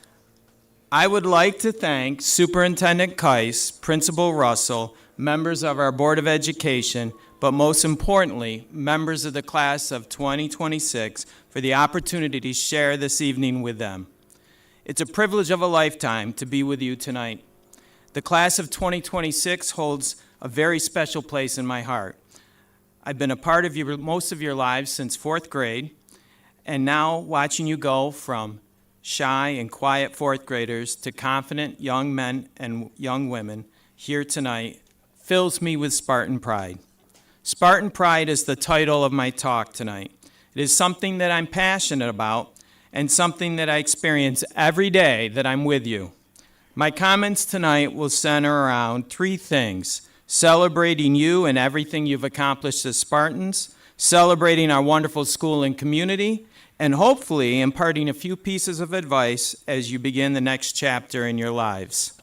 I would like to thank Superintendent Keiss, Principal Russell, members of our Board of Education, but most importantly, members of the class of 2026 for the opportunity to share this evening with them. It's a privilege of a lifetime to be with you tonight. The class of 2026 holds a very special place in my heart. I've been a part of most of your lives since 4th grade, and now watching you go from shy and quiet 4th graders to confident young men and young women here tonight fills me with Spartan pride. Spartan pride is the title of my talk tonight. It is something that I'm passionate about and something that I experience every day that I'm with you. My comments tonight will center around 3 things: celebrating you and everything you've accomplished as Spartans, celebrating our wonderful school and community, and hopefully imparting a few pieces of advice as you begin the next chapter in your lives.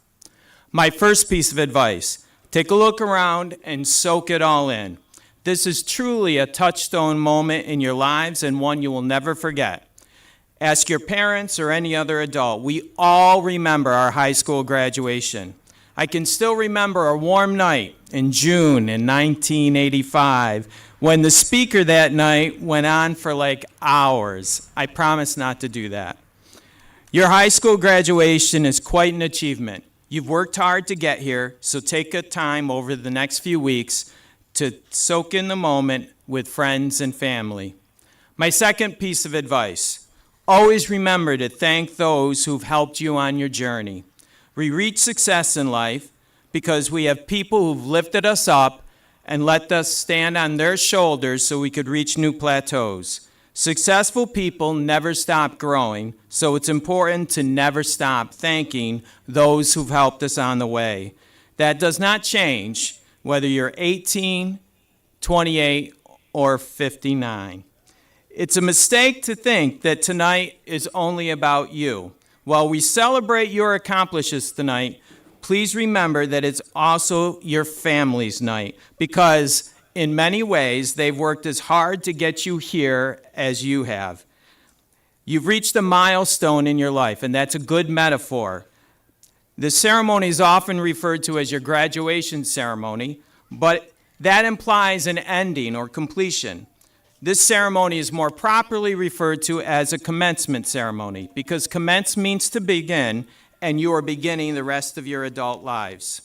My first piece of advice: take a look around and soak it all in. This is truly a touchstone moment in your lives and one you will never forget. Ask your parents or any other adult. We all remember our high school graduation. I can still remember a warm night in June in 1985 when the speaker that night went on for like hours. I promise not to do that. Your high school graduation is quite an achievement. You've worked hard to get here, so take a time over the next few weeks to soak in the moment with friends and family. My second piece of advice: always remember to thank those who've helped you on your journey. We reach success in life because we have people who've lifted us up and let us stand on their shoulders so we could reach new plateaus. Successful people never stop growing, so it's important to never stop thanking those who've helped us on the way. That does not change whether you're 18, 28, or 59. It's a mistake to think that tonight is only about you. While we celebrate your accomplishments tonight, please remember that it's also your family's night, because in many ways they've worked as hard to get you here as you have. You've reached a milestone in your life, and that's a good metaphor. The ceremony is often referred to as your graduation ceremony, but that implies an ending or completion. This ceremony is more properly referred to as a commencement ceremony, because commence means to begin, and you are beginning the rest of your adult lives.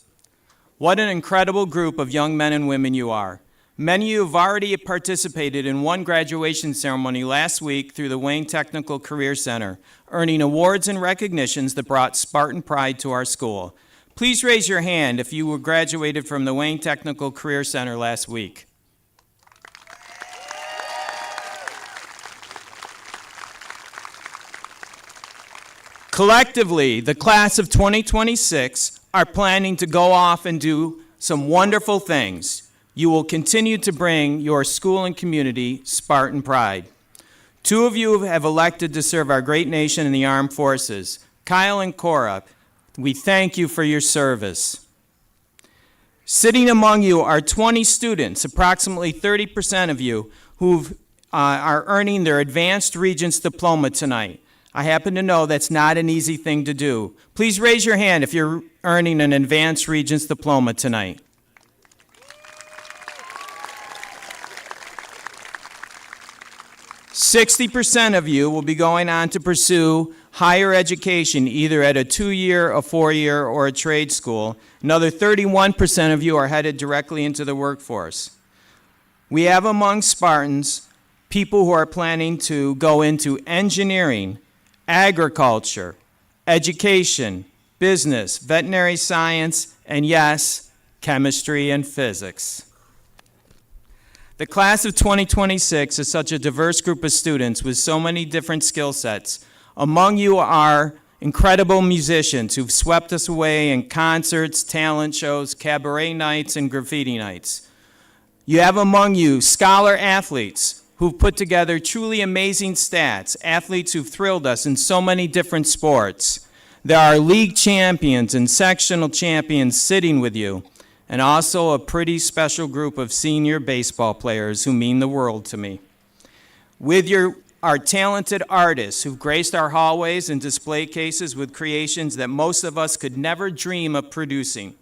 What an incredible group of young men and women you are. Many of you have already participated in one graduation ceremony last week through the Wayne Technical Career Center, earning awards and recognitions that brought Spartan pride to our school. Please raise your hand if you were graduated from the Wayne Technical Career Center last week. Collectively, the class of 2026 are planning to go off and do some wonderful things. You will continue to bring your school and community Spartan pride. 2 of you have elected to serve our great nation in the armed forces. Kyle and Cora, we thank you for your service. Sitting among you are 20 students, approximately 30% of you, who are earning their Advanced Regents Diploma tonight. I happen to know that's not an easy thing to do. Please raise your hand if you're earning an Advanced Regents Diploma tonight. "60% of you will be going on to pursue higher education, either at a 2-year, a 4-year, or a trade school. Another 31% of you are headed directly into the workforce. We have among Spartans people who are planning to go into engineering, agriculture, education, business, veterinary science, and yes, chemistry and physics. The class of 2026 is such a diverse group of students with so many different skill sets. Among you are incredible musicians who've swept us away in concerts, talent shows, cabaret nights, and graffiti nights. You have among you scholar athletes who've put together truly amazing stats, athletes who've thrilled us in so many different sports. There are league champions and sectional champions sitting with you, and also a pretty special group of senior baseball players who mean the world to me. With our talented artists who've graced our hallways and display cases with creations that most of us could never dream of producing.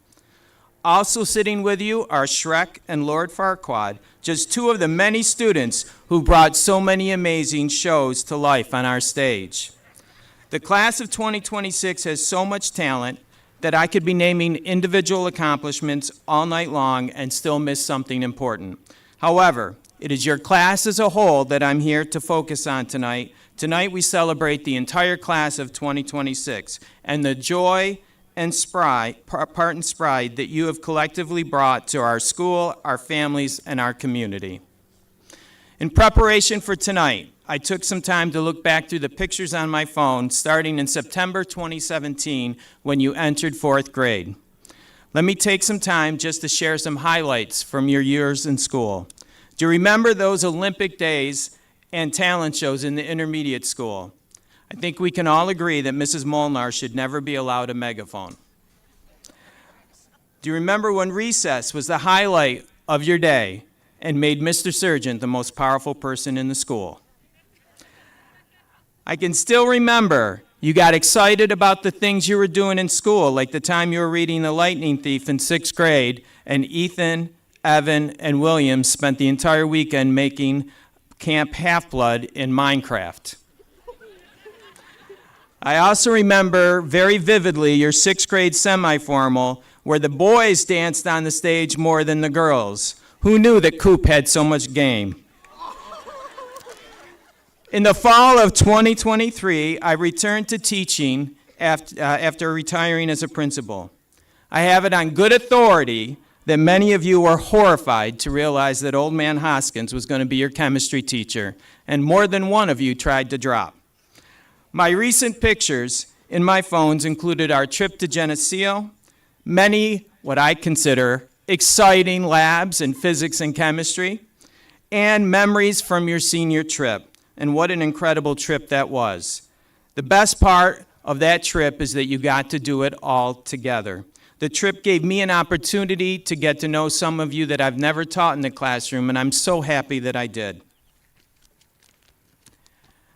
Also sitting with you are Shrek and Lord Farquaad, just two of the many students who brought so many amazing shows to life on our stage. The class of 2026 has so much talent that I could be naming individual accomplishments all night long and still miss something important. However, it is your class as a whole that I'm here to focus on tonight. Tonight we celebrate the entire class of 2026 and the joy and part and pride that you have collectively brought to our school, our families, and our community. In preparation for tonight, I took some time to look back through the pictures on my phone starting in September 2017 when you entered 4th grade. Let me take some time just to share some highlights from your years in school. Do you remember those Olympic days and talent shows in the intermediate school? I think we can all agree that Mrs. Molnar should never be allowed a megaphone. Do you remember when recess was the highlight of your day and made Mr. Surgeon the most powerful person in the school? I can still remember you got excited about the things you were doing in school, like the time you were reading The Lightning Thief in 6th grade, and Ethan, Evan, and William spent the entire weekend making Camp Half-Blood in Minecraft. I also remember very vividly your 6th grade semi-formal where the boys danced on the stage more than the girls. Who knew that Coop had so much game? In the fall of 2023, I returned to teaching after retiring as a principal. I have it on good authority that many of you were horrified to realize that Old Man Hoskins was going to be your chemistry teacher, and more than one of you tried to drop. My recent pictures in my phones included our trip to Geneseo, many what I consider exciting labs in physics and chemistry, and memories from your senior trip. And what an incredible trip that was. The best part of that trip is that you got to do it all together. The trip gave me an opportunity to get to know some of you that I've never taught in the classroom, and I'm so happy that I did.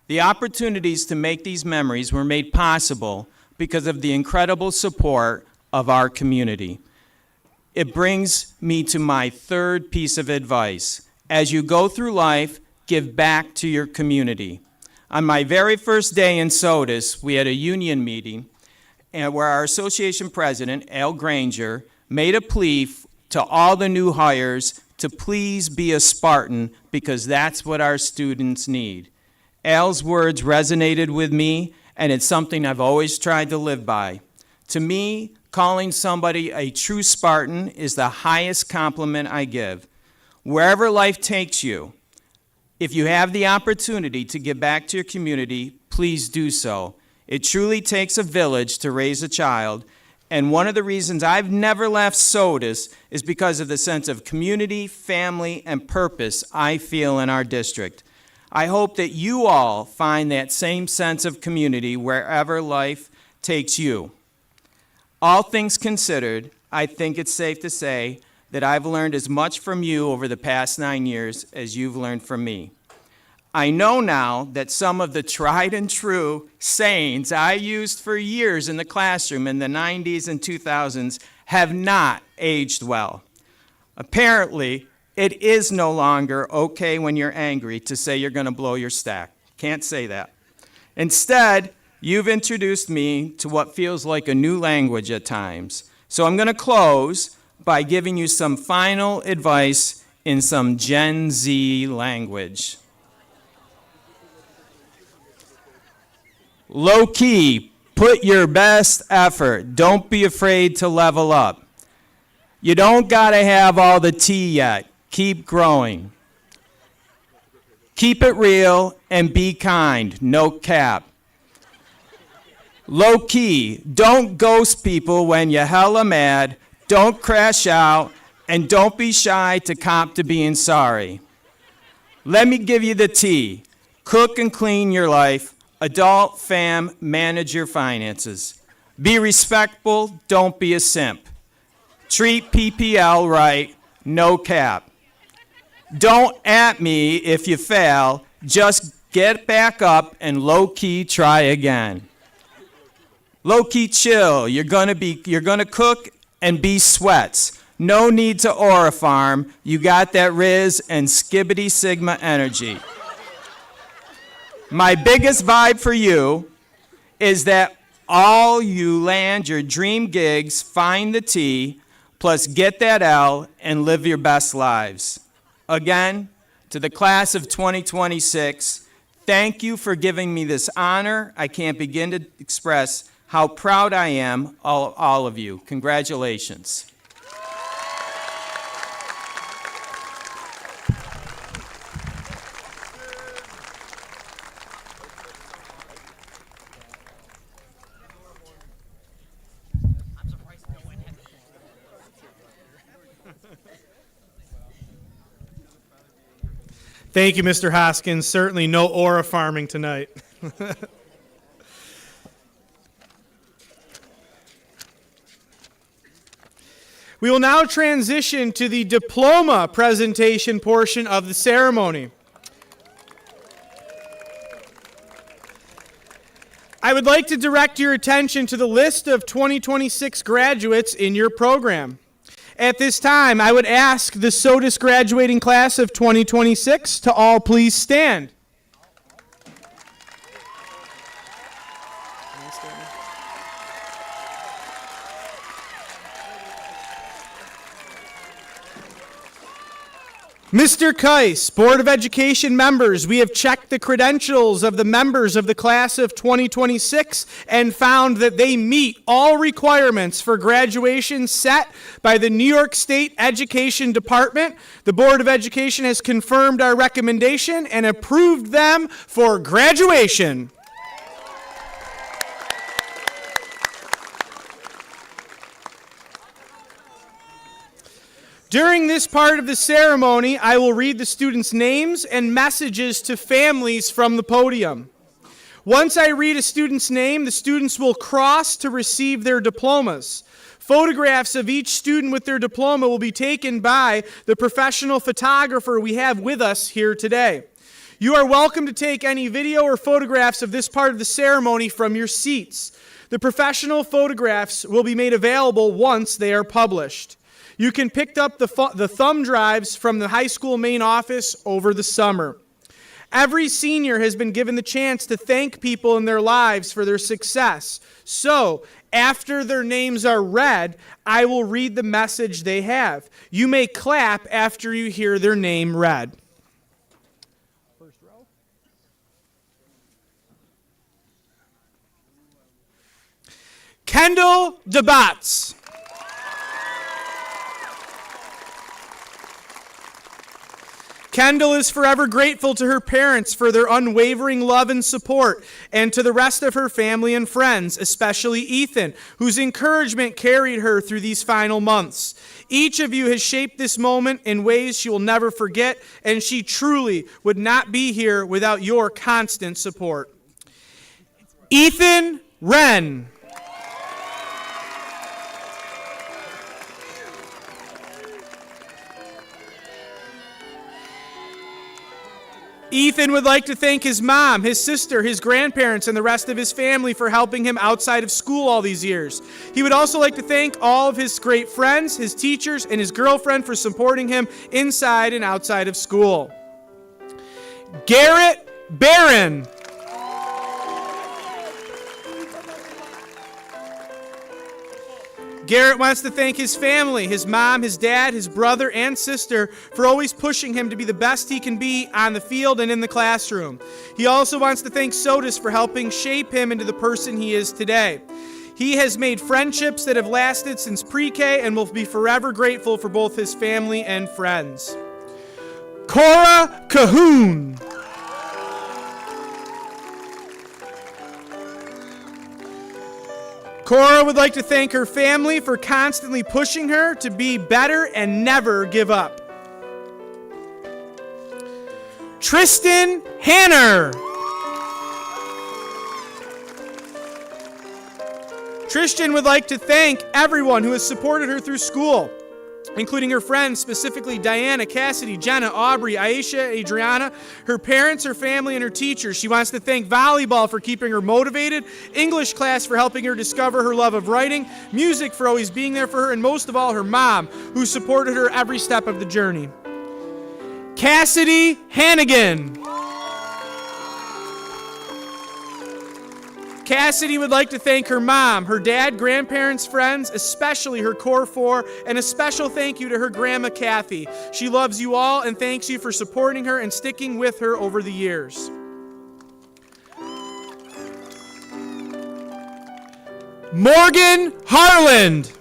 The opportunities to make these memories were made possible because of the incredible support of our community. It brings me to my third piece of advice. As you go through life, give back to your community. On my very first day in Sodus, we had a union meeting where our association president, Al Granger, made a plea to all the new hires to please be a Spartan because that's what our students need. Al's words resonated with me, and it's something I've always tried to live by. To me, calling somebody a true Spartan is the highest compliment I give. Wherever life takes you, if you have the opportunity to give back to your community, please do so. It truly takes a village to raise a child, and one of the reasons I've never left Sodus is because of the sense of community, family, and purpose I feel in our district. I hope that you all find that same sense of community wherever life takes you. All things considered, I think it's safe to say that I've learned as much from you over the past 9 years as you've learned from me. I know now that some of the tried and true sayings I used for years in the classroom in the 90s and 2000s have not aged well. Apparently, it is no longer okay when you're angry to say you're going to blow your stack. Can't say that. Instead, you've introduced me to what feels like a new language at times. So I'm going to close by giving you some final advice in some Gen Z language. Low key, Put your best effort. Don't be afraid to level up. You don't got to have all the tea yet. Keep growing. Keep it real and be kind. No cap. Low key. Don't ghost people when you're hella mad. Don't crash out. And don't be shy to cop to being sorry. Let me give you the tea. Cook and clean your life. Adult, fam, manage your finances. Be respectful, don't be a simp. Treat PPL right, no cap. Don't at me if you fail, just get back up and low-key try again. Low-key chill, you're gonna cook and be sweats. No need to aura farm, you got that Riz and Skibbity Sigma energy. My biggest vibe for you is that all you land your dream gigs, find the T, plus get that L and live your best lives. Again, to the class of 2026, thank you for giving me this honor. I can't begin to express how proud I am, all of you. Congratulations. Thank you, Mr. Hoskins. Certainly no aura farming tonight. We will now transition to the diploma presentation portion of the ceremony. I would like to direct your attention to the list of 2026 graduates in your program. At this time, I would ask the Sodus graduating class of 2026 to all please stand. Mr. Keiss, Board of Education members, we have checked the credentials of the members of the class of 2026 and found that they meet all requirements for graduation set by the New York State Education Department. The Board of Education has confirmed our recommendation and approved them for graduation. During this part of the ceremony, I will read the students' names and messages to families from the podium. Once I read a student's name, the students will cross to receive their diplomas. Photographs of each student with their diploma will be taken by the professional photographer we have with us here today. You are welcome to take any video or photographs of this part of the ceremony from your seats. The professional photographs will be made available once they are published. You can pick up the thumb drives from the high school main office over the summer. Every senior has been given the chance to thank people in their lives for their success. So, after their names are read, I will read the message they have. You may clap after you hear their name read. First row. Kendall DeBatz. Kendall is forever grateful to her parents for their unwavering love and support, and to the rest of her family and friends, especially Ethan, whose encouragement carried her through these final months. Each of you has shaped this moment in ways she will never forget, and she truly would not be here without your constant support. Ethan Wren. Ethan would like to thank his mom, his sister, his grandparents, and the rest of his family for helping him outside of school all these years. He would also like to thank all of his great friends, his teachers, and his girlfriend for supporting him inside and outside of school. Garrett Barron. Garrett wants to thank his family, his mom, his dad, his brother, and sister for always pushing him to be the best he can be on the field and in the classroom. He also wants to thank Sodus for helping shape him into the person he is today. He has made friendships that have lasted since pre-K and will be forever grateful for both his family and friends. Cora Cahoon. Cora would like to thank her family for constantly pushing her to be better and never give up. Tristan Hanner. Tristan would like to thank everyone who has supported her through school, including her friends, specifically Diana, Cassidy, Jenna, Aubrey, Aisha, Adriana, her parents, her family, and her teachers. She wants to thank volleyball for keeping her motivated, English class for helping her discover her love of writing, music for always being there for her, and most of all, her mom, who supported her every step of the journey. Cassidy Hannigan. Cassidy would like to thank her mom, her dad, grandparents, friends, especially her Core 4, and a special thank you to her grandma, Kathy. She loves you all and thanks you for supporting her and sticking with her over the years. Morgan Harland.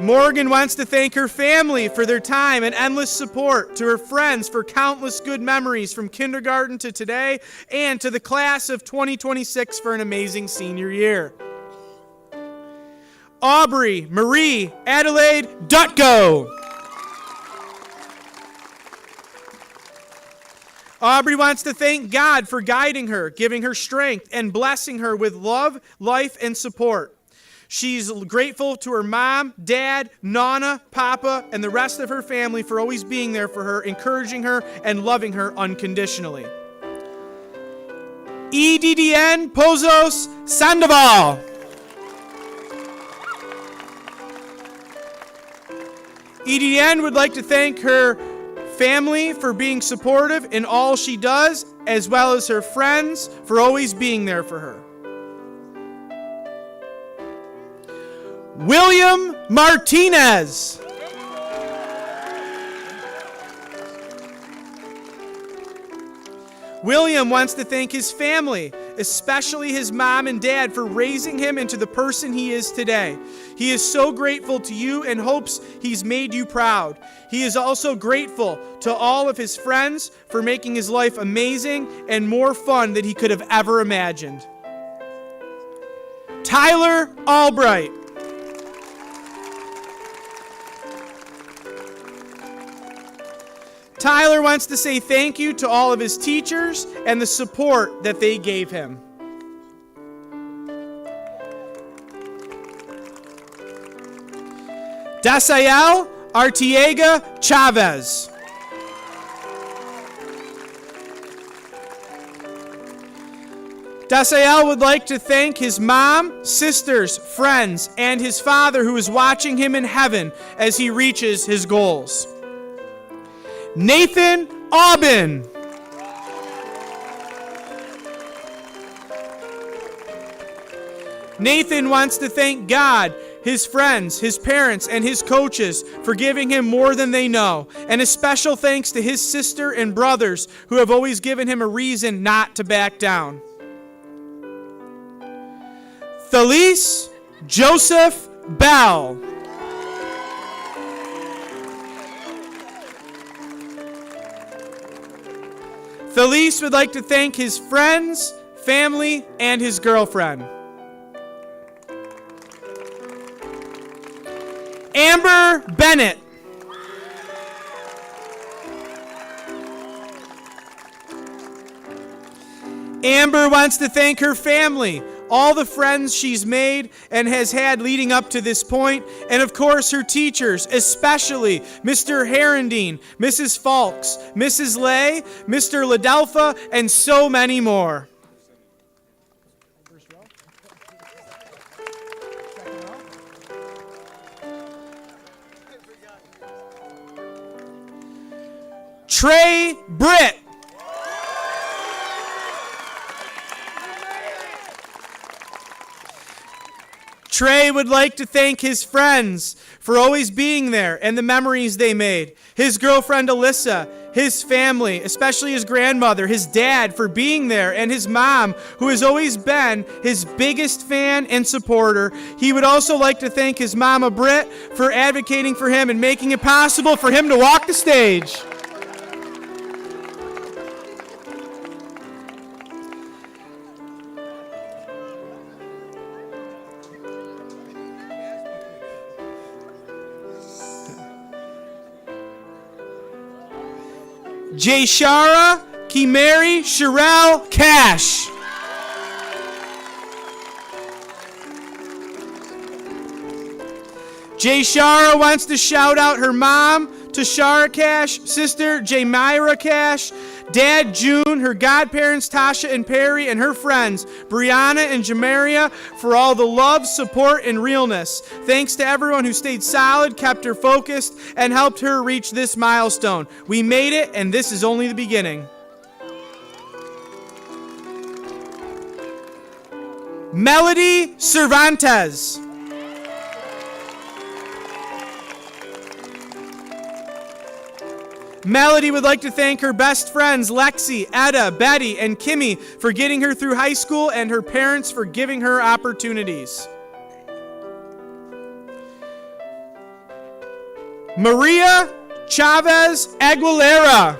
Morgan wants to thank her family for their time and endless support, to her friends for countless good memories from kindergarten to today, and to the class of 2026 for an amazing senior year. Aubrey Marie Adelaide Dutko. Aubrey wants to thank God for guiding her, giving her strength, and blessing her with love, life, and support. She's grateful to her mom, dad, Nana, Papa, and the rest of her family for always being there for her, encouraging her, and loving her unconditionally. EDDN Pozos Sandoval. EDN would like to thank her family for being supportive in all she does, as well as her friends for always being there for her. William Martinez. William wants to thank his family, especially his mom and dad, for raising him into the person he is today. He is so grateful to you and hopes he's made you proud. He is also grateful to all of his friends for making his life amazing and more fun than he could have ever imagined. Tyler Albright. Tyler wants to say thank you to all of his teachers and the support that they gave him. Dasael Artiega Chavez. Dasael would like to thank his mom, sisters, friends, and his father who is watching him in heaven as he reaches his goals. Nathan Aubin. Nathan wants to thank God, his friends, his parents, and his coaches for giving him more than they know, and a special thanks to his sister and brothers who have always given him a reason not to back down. Thalise Joseph Bell. Thalise would like to thank his friends, family, and his girlfriend. Amber Bennett. Amber wants to thank her family, all the friends she's made and has had leading up to this point, and of course her teachers, especially Mr. Herendine, Mrs. Falks, Mrs. Lay, Mr. Ladelfa, and so many more. Trey Britt. Trey would like to thank his friends for always being there and the memories they made. His girlfriend Alyssa, his family, especially his grandmother, his dad for being there, and his mom, who has always been his biggest fan and supporter. He would also like to thank his mama Britt for advocating for him and making it possible for him to walk the stage. Jayshara Kimari Sherelle Cash. Jayshara wants to shout out her mom, Tashara Cash, sister Jaymira Cash, dad June, her godparents Tasha and Perry, and her friends Brianna and Jamaria for all the love, support, and realness. Thanks to everyone who stayed solid, kept her focused, and helped her reach this milestone. We made it, and this is only the beginning. Melody Cervantes. Melody would like to thank her best friends Lexi, Etta, Betty, and Kimmy for getting her through high school and her parents for giving her opportunities. Maria Chavez Aguilera.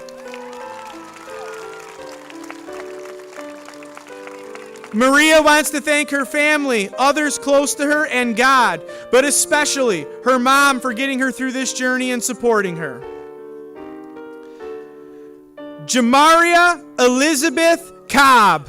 Maria wants to thank her family, others close to her, and God, but especially her mom for getting her through this journey and supporting her. Jamaria Elizabeth Cobb.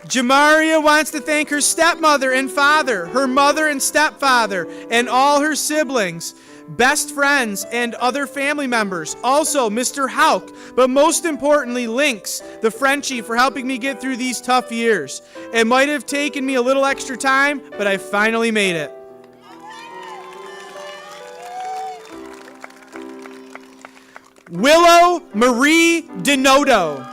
Jamaria wants to thank her stepmother and father, her mother and stepfather, and all her siblings, best friends, and other family members. Also, Mr. Hauk, but most importantly, Lynx, the Frenchie, for helping me get through these tough years. It might have taken me a little extra time, but I finally made it. Willow Marie Denoto.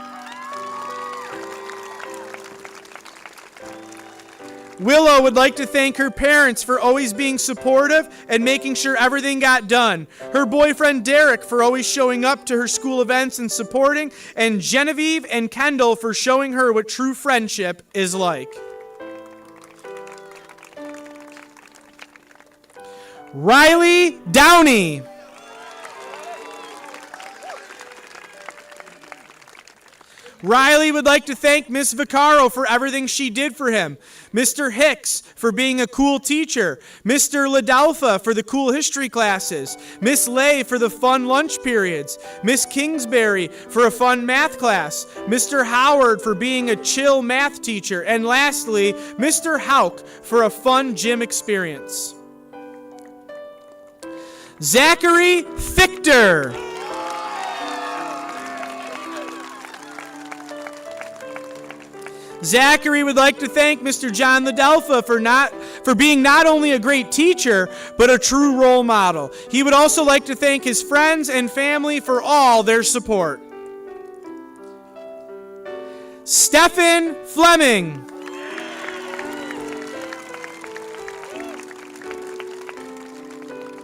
Willow would like to thank her parents for always being supportive and making sure everything got done. Her boyfriend Derek for always showing up to her school events and supporting, and Genevieve and Kendall for showing her what true friendship is like. Riley Downey. Riley would like to thank Miss Vaccaro for everything she did for him, Mr. Hicks for being a cool teacher, Mr. Ladalfa for the cool history classes, Miss Lay for the fun lunch periods, Miss Kingsbury for a fun math class, Mr. Howard for being a chill math teacher, and lastly, Mr. Hauk for a fun gym experience. Zachary Fichter. Zachary would like to thank Mr. John Ladelfa for being not only a great teacher, but a true role model. He would also like to thank his friends and family for all their support. Stephen Fleming.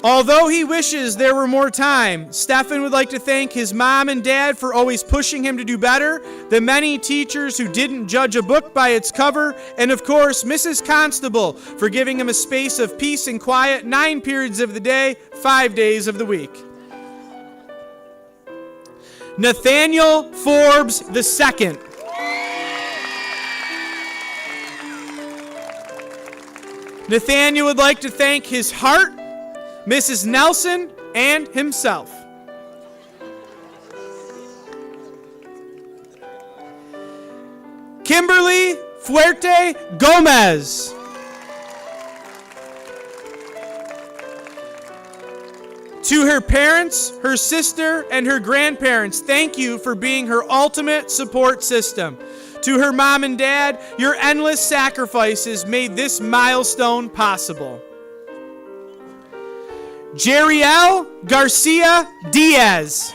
Although he wishes there were more time, Stefan would like to thank his mom and dad for always pushing him to do better, the many teachers who didn't judge a book by its cover, and of course, Mrs. Constable for giving him a space of peace and quiet 9 periods of the day, 5 days of the week. Nathaniel Forbes II. Nathaniel would like to thank his heart, Mrs. Nelson, and himself. Kimberly Fuerte Gomez. To her parents, her sister, and her grandparents, thank you for being her ultimate support system. To her mom and dad, your endless sacrifices made this milestone possible. Jeriel Garcia Diaz.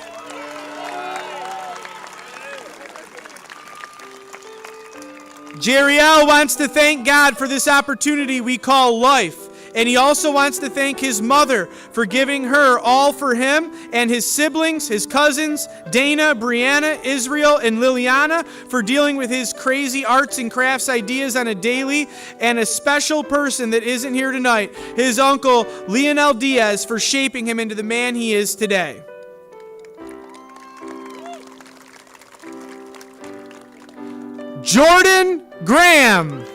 Jeriel wants to thank God for this opportunity we call life. And he also wants to thank his mother for giving her all for him, and his siblings, his cousins, Dana, Brianna, Israel, and Liliana, for dealing with his crazy arts and crafts ideas on a daily, and a special person that isn't here tonight, his uncle, Leonel Diaz, for shaping him into the man he is today. Jordan Graham.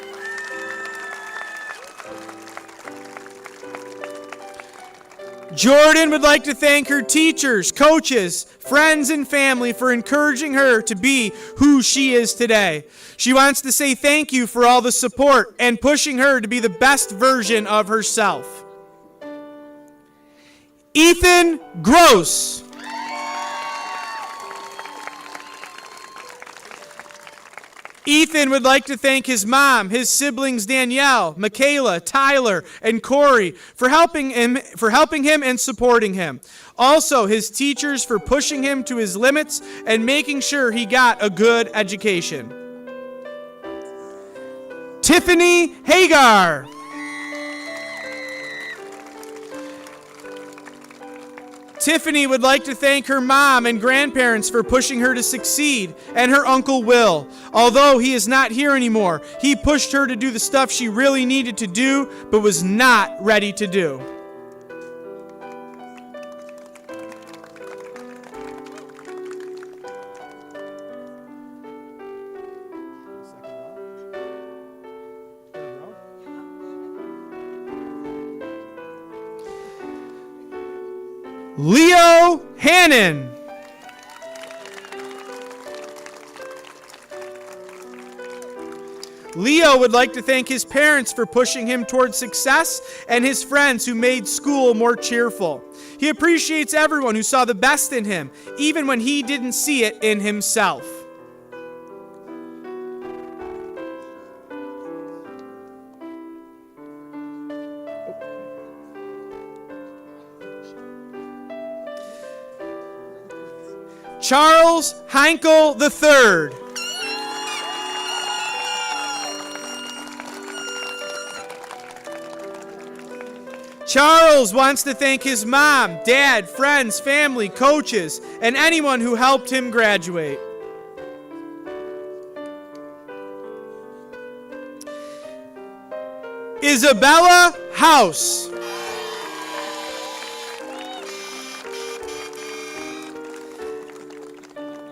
Jordan would like to thank her teachers, coaches, friends, and family for encouraging her to be who she is today. She wants to say thank you for all the support and pushing her to be the best version of herself. Ethan Gross. Ethan would like to thank his mom, his siblings Danielle, Michaela, Tyler, and Corey for helping him and supporting him. Also, his teachers for pushing him to his limits and making sure he got a good education. Tiffany Hagar. Tiffany would like to thank her mom and grandparents for pushing her to succeed, and her Uncle Will. Although he is not here anymore, he pushed her to do the stuff she really needed to do, but was not ready to do. Leo Hannon. Leo would like to thank his parents for pushing him towards success and his friends who made school more cheerful. He appreciates everyone who saw the best in him, even when he didn't see it in himself. Charles Heinkel III. Charles wants to thank his mom, dad, friends, family, coaches, and anyone who helped him graduate. Isabella House.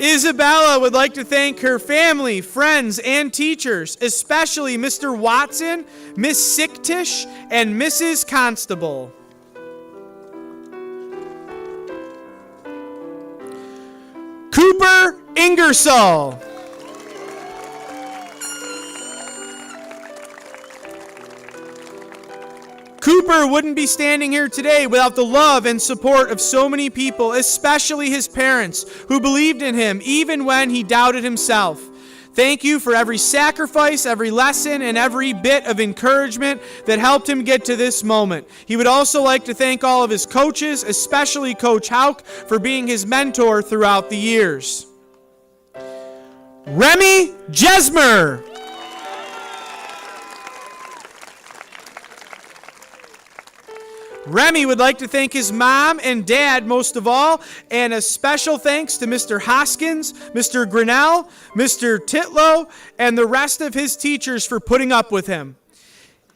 Isabella would like to thank her family, friends, and teachers, especially Mr. Watson, Miss Sicktish, and Mrs. Constable. Cooper Ingersoll. Cooper wouldn't be standing here today without the love and support of so many people, especially his parents, who believed in him even when he doubted himself. Thank you for every sacrifice, every lesson, and every bit of encouragement that helped him get to this moment. He would also like to thank all of his coaches, especially Coach Hauk, for being his mentor throughout the years. Remy Jesmer. Remy would like to thank his mom and dad most of all, and a special thanks to Mr. Hoskins, Mr. Grinnell, Mr. Titlow, and the rest of his teachers for putting up with him.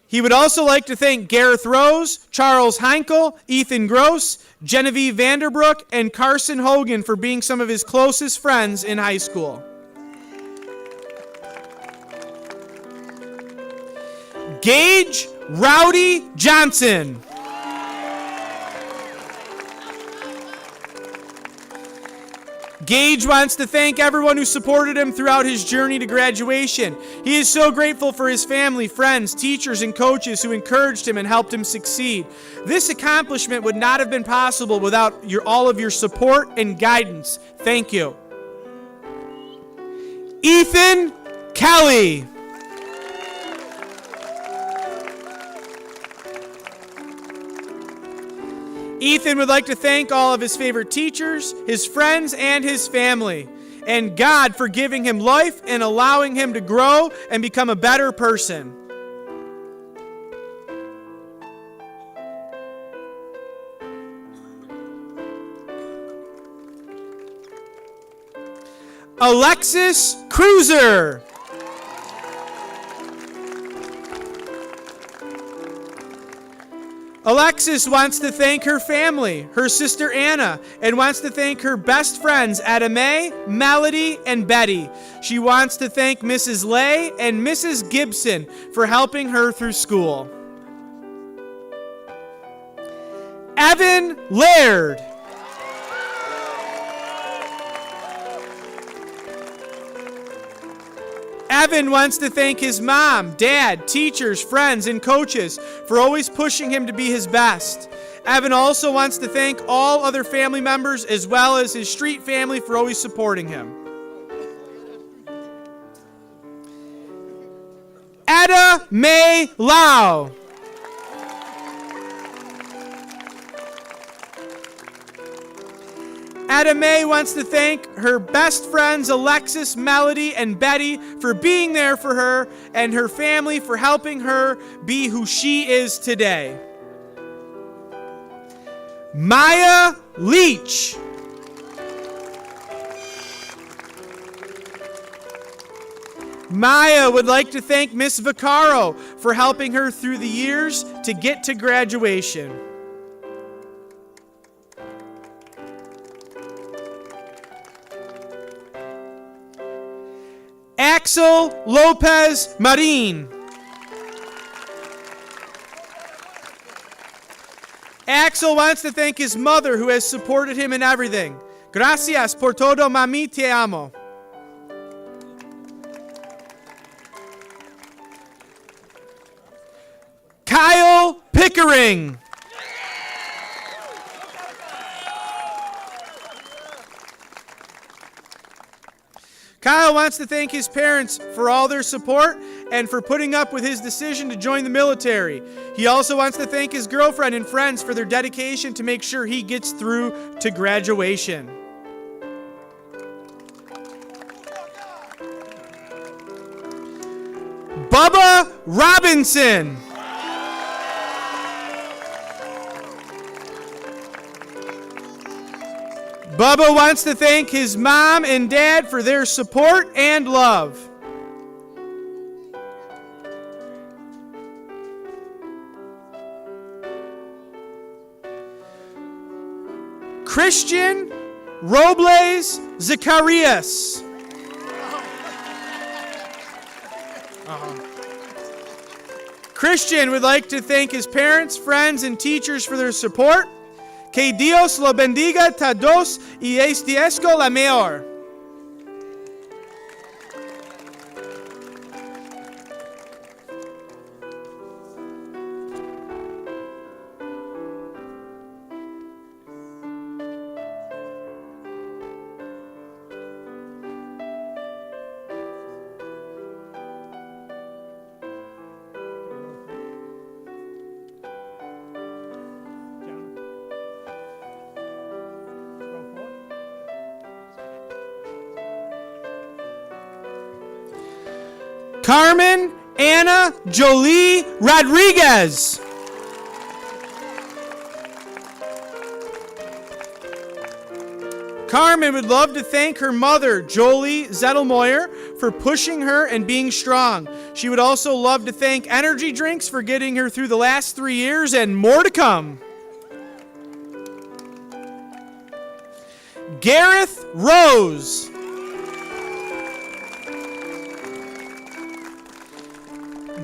He would also like to thank Gareth Rose, Charles Heinkel, Ethan Gross, Genevieve Vanderbrook, and Carson Hogan for being some of his closest friends in high school. Gage Rowdy Johnson. Gage wants to thank everyone who supported him throughout his journey to graduation. He is so grateful for his family, friends, teachers, and coaches who encouraged him and helped him succeed. This accomplishment would not have been possible without all of your support and guidance. Thank you. Ethan Kelly. Ethan would like to thank all of his favorite teachers, his friends, and his family. and God for giving him life and allowing him to grow and become a better person. Alexis Cruiser. Alexis wants to thank her family, her sister Anna, and wants to thank her best friends Adame, Melody, and Betty. She wants to thank Mrs. Lay and Mrs. Gibson for helping her through school. Evan Laird. Evan wants to thank his mom, dad, teachers, friends, and coaches for always pushing him to be his best. Evan also wants to thank all other family members as well as his street family for always supporting him. Etta May Lau. Etta May wants to thank her best friends Alexis, Melody, and Betty for being there for her and her family for helping her be who she is today. Maya Leach. Maya would like to thank Miss Vaccaro for helping her through the years to get to graduation. Axel Lopez Marin. Axel wants to thank his mother who has supported him in everything. Gracias por todo, mami, te amo. Kyle Pickering. Kyle wants to thank his parents for all their support and for putting up with his decision to join the military. He also wants to thank his girlfriend and friends for their dedication to make sure he gets through to graduation. Bubba Robinson. Bubba wants to thank his mom and dad for their support and love. Christian Robles Zacharias. Christian would like to thank his parents, friends, and teachers for their support. Que Dios lo bendiga todos y estiesco la mejor. Carmen Anna Jolie Rodriguez. Carmen would love to thank her mother, Jolie Zettelmoyer, for pushing her and being strong. She would also love to thank Energy Drinks for getting her through the last 3 years and more to come. Gareth Rose.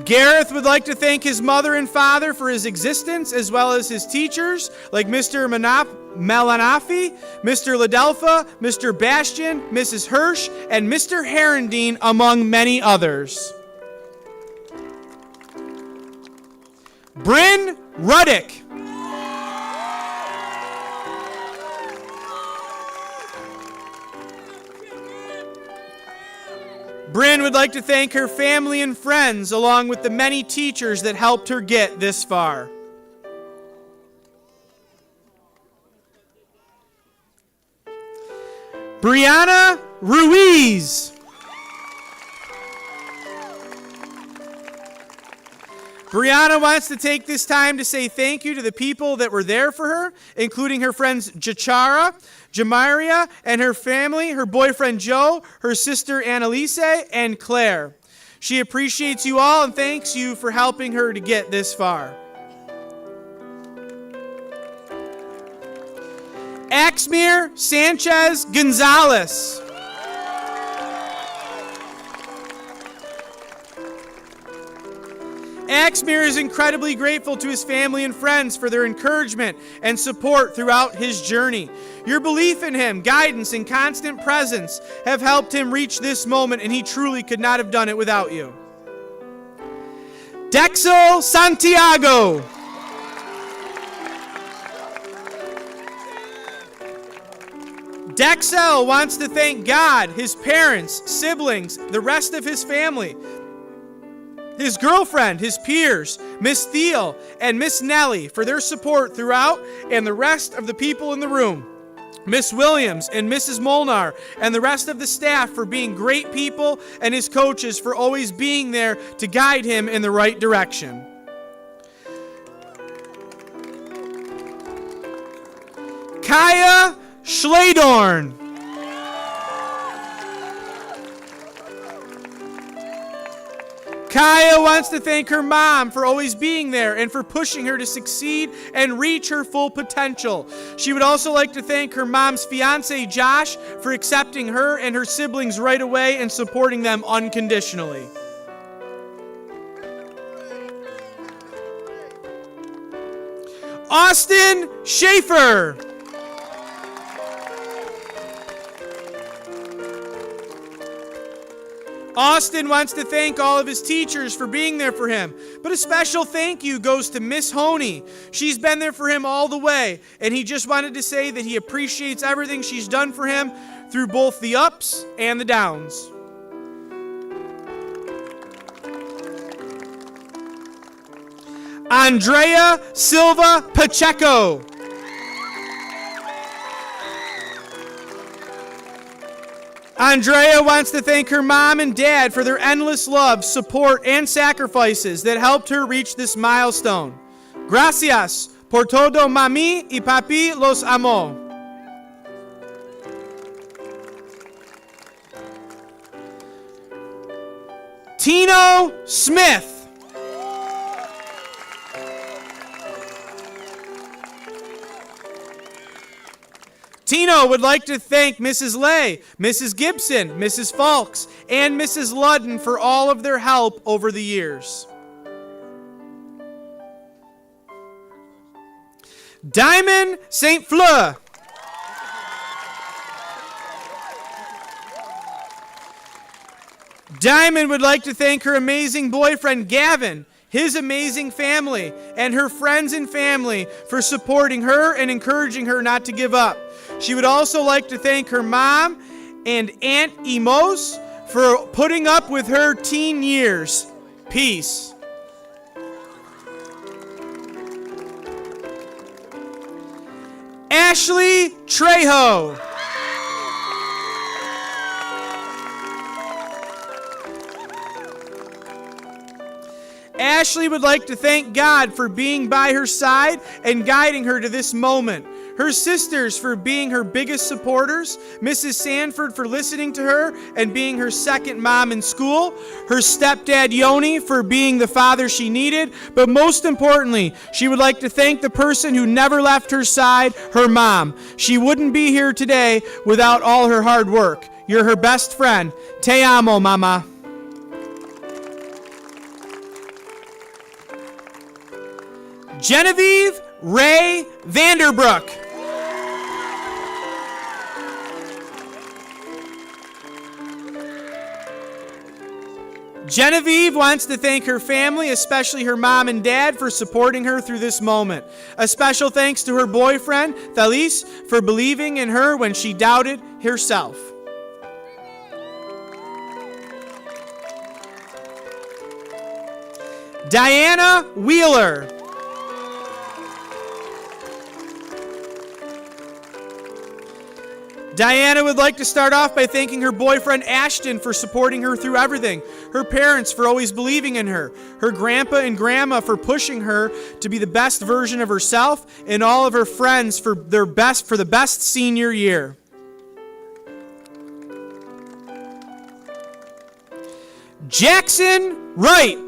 Gareth would like to thank his mother and father for his existence, as well as his teachers, like Mr. Malanafi, Mr. Ladelfa, Mr. Bastian, Mrs. Hirsch, and Mr. Herendine, among many others. Bryn Ruddick. Bryn would like to thank her family and friends, along with the many teachers that helped her get this far. Brianna Ruiz. Brianna wants to take this time to say thank you to the people that were there for her, including her friends Jachara, Jamaria, and her family, her boyfriend Joe, her sister Annalise, and Claire. She appreciates you all and thanks you for helping her to get this far. Axmir Sanchez Gonzalez. Axmir is incredibly grateful to his family and friends for their encouragement and support throughout his journey. Your belief in him, guidance, and constant presence have helped him reach this moment, and he truly could not have done it without you. Dexel Santiago. Dexel wants to thank God, his parents, siblings, the rest of his family, his girlfriend, his peers, Miss Thiel, and Miss Nellie for their support throughout, and the rest of the people in the room. Miss Williams and Mrs. Molnar and the rest of the staff for being great people, and his coaches for always being there to guide him in the right direction. Kaya Schledorn. Kaya wants to thank her mom for always being there and for pushing her to succeed and reach her full potential. She would also like to thank her mom's fiance, Josh, for accepting her and her siblings right away and supporting them unconditionally. Austin Schaefer. Austin wants to thank all of his teachers for being there for him, but a special thank you goes to Miss Honey. She's been there for him all the way, and he just wanted to say that he appreciates everything she's done for him through both the ups and the downs. Andrea Silva Pacheco. Andrea wants to thank her mom and dad for their endless love, support, and sacrifices that helped her reach this milestone. Gracias por todo, mami y papi los amo. Tino Smith. Tino would like to thank Mrs. Lay, Mrs. Gibson, Mrs. Falks, and Mrs. Ludden for all of their help over the years. Diamond St. Fleur. Diamond would like to thank her amazing boyfriend, Gavin, his amazing family, and her friends and family for supporting her and encouraging her not to give up. She would also like to thank her mom and Aunt Emos for putting up with her teen years. Peace. Ashley Trejo. Ashley would like to thank God for being by her side and guiding her to this moment. Her sisters for being her biggest supporters, Mrs. Sanford for listening to her and being her second mom in school, her stepdad Yoni for being the father she needed, but most importantly, she would like to thank the person who never left her side, her mom. She wouldn't be here today without all her hard work. You're her best friend. Te amo, mama. Genevieve Ray Vanderbrook. Genevieve wants to thank her family, especially her mom and dad, for supporting her through this moment. A special thanks to her boyfriend, Thalis, for believing in her when she doubted herself. Diana Wheeler. Diana would like to start off by thanking her boyfriend Ashton for supporting her through everything, her parents for always believing in her grandpa and grandma for pushing her to be the best version of herself, and all of her friends for the best senior year. Jackson Wright.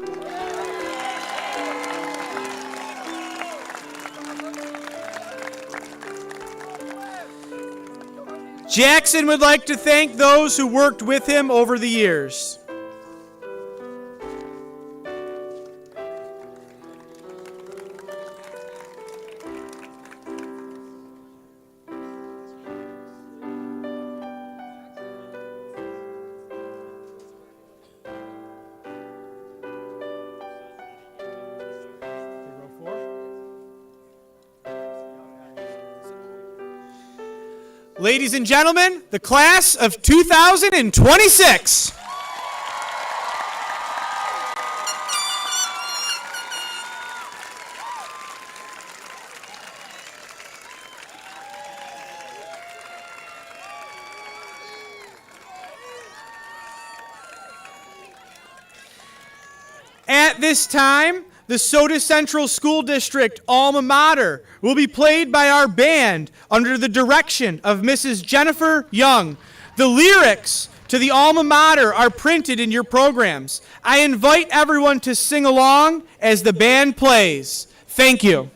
Jackson would like to thank those who worked with him over the years. Ladies and gentlemen, the class of 2026. At this time, the Sodus Central School District alma mater will be played by our band under the direction of Mrs. Jennifer Young. The lyrics to the alma mater are printed in your programs. I invite everyone to sing along as the band plays. Thank you.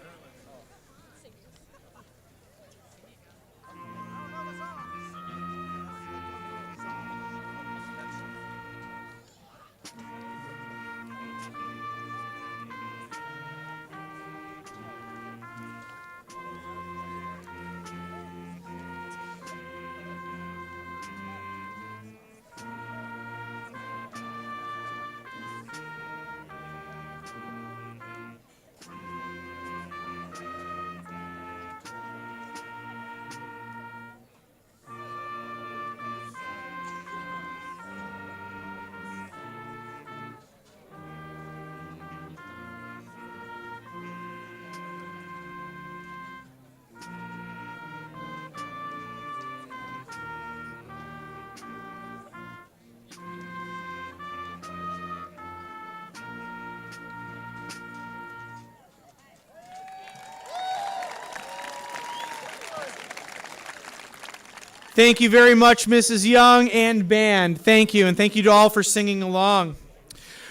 Thank you very much, Mrs. Young and band. Thank you, and thank you to all for singing along.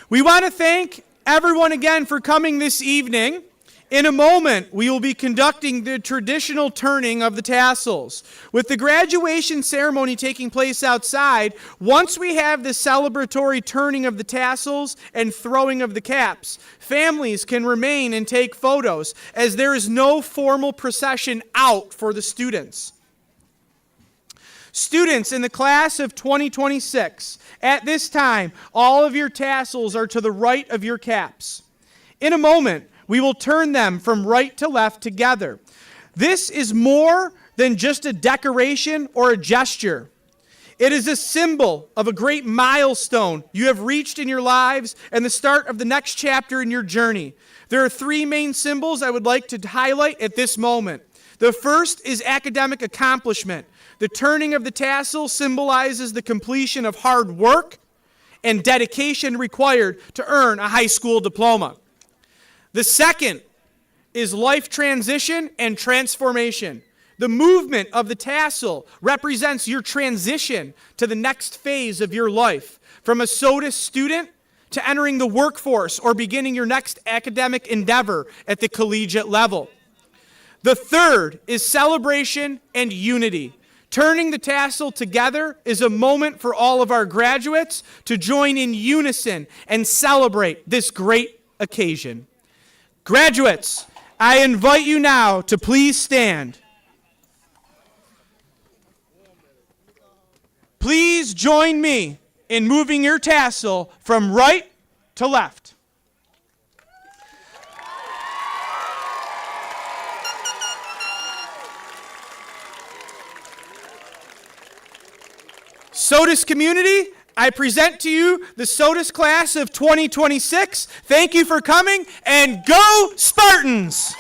We want to thank everyone again for coming this evening. In a moment, we will be conducting the traditional turning of the tassels. With the graduation ceremony taking place outside, once we have the celebratory turning of the tassels and throwing of the caps, families can remain and take photos, as there is no formal procession out for the students. Students in the class of 2026, at this time, all of your tassels are to the right of your caps. In a moment, we will turn them from right to left together. This is more than just a decoration or a gesture. It is a symbol of a great milestone you have reached in your lives and the start of the next chapter in your journey. There are three main symbols I would like to highlight at this moment. The first is academic accomplishment. The turning of the tassel symbolizes the completion of hard work and dedication required to earn a high school diploma. The second is life transition and transformation. The movement of the tassel represents your transition to the next phase of your life, from a Sodus student to entering the workforce or beginning your next academic endeavor at the collegiate level. The third is celebration and unity. Turning the tassel together is a moment for all of our graduates to join in unison and celebrate this great occasion. Graduates, I invite you now to please stand. Please join me in moving your tassel from right to left. Sodus community, I present to you the Sodus class of 2026. Thank you for coming, and go Spartans!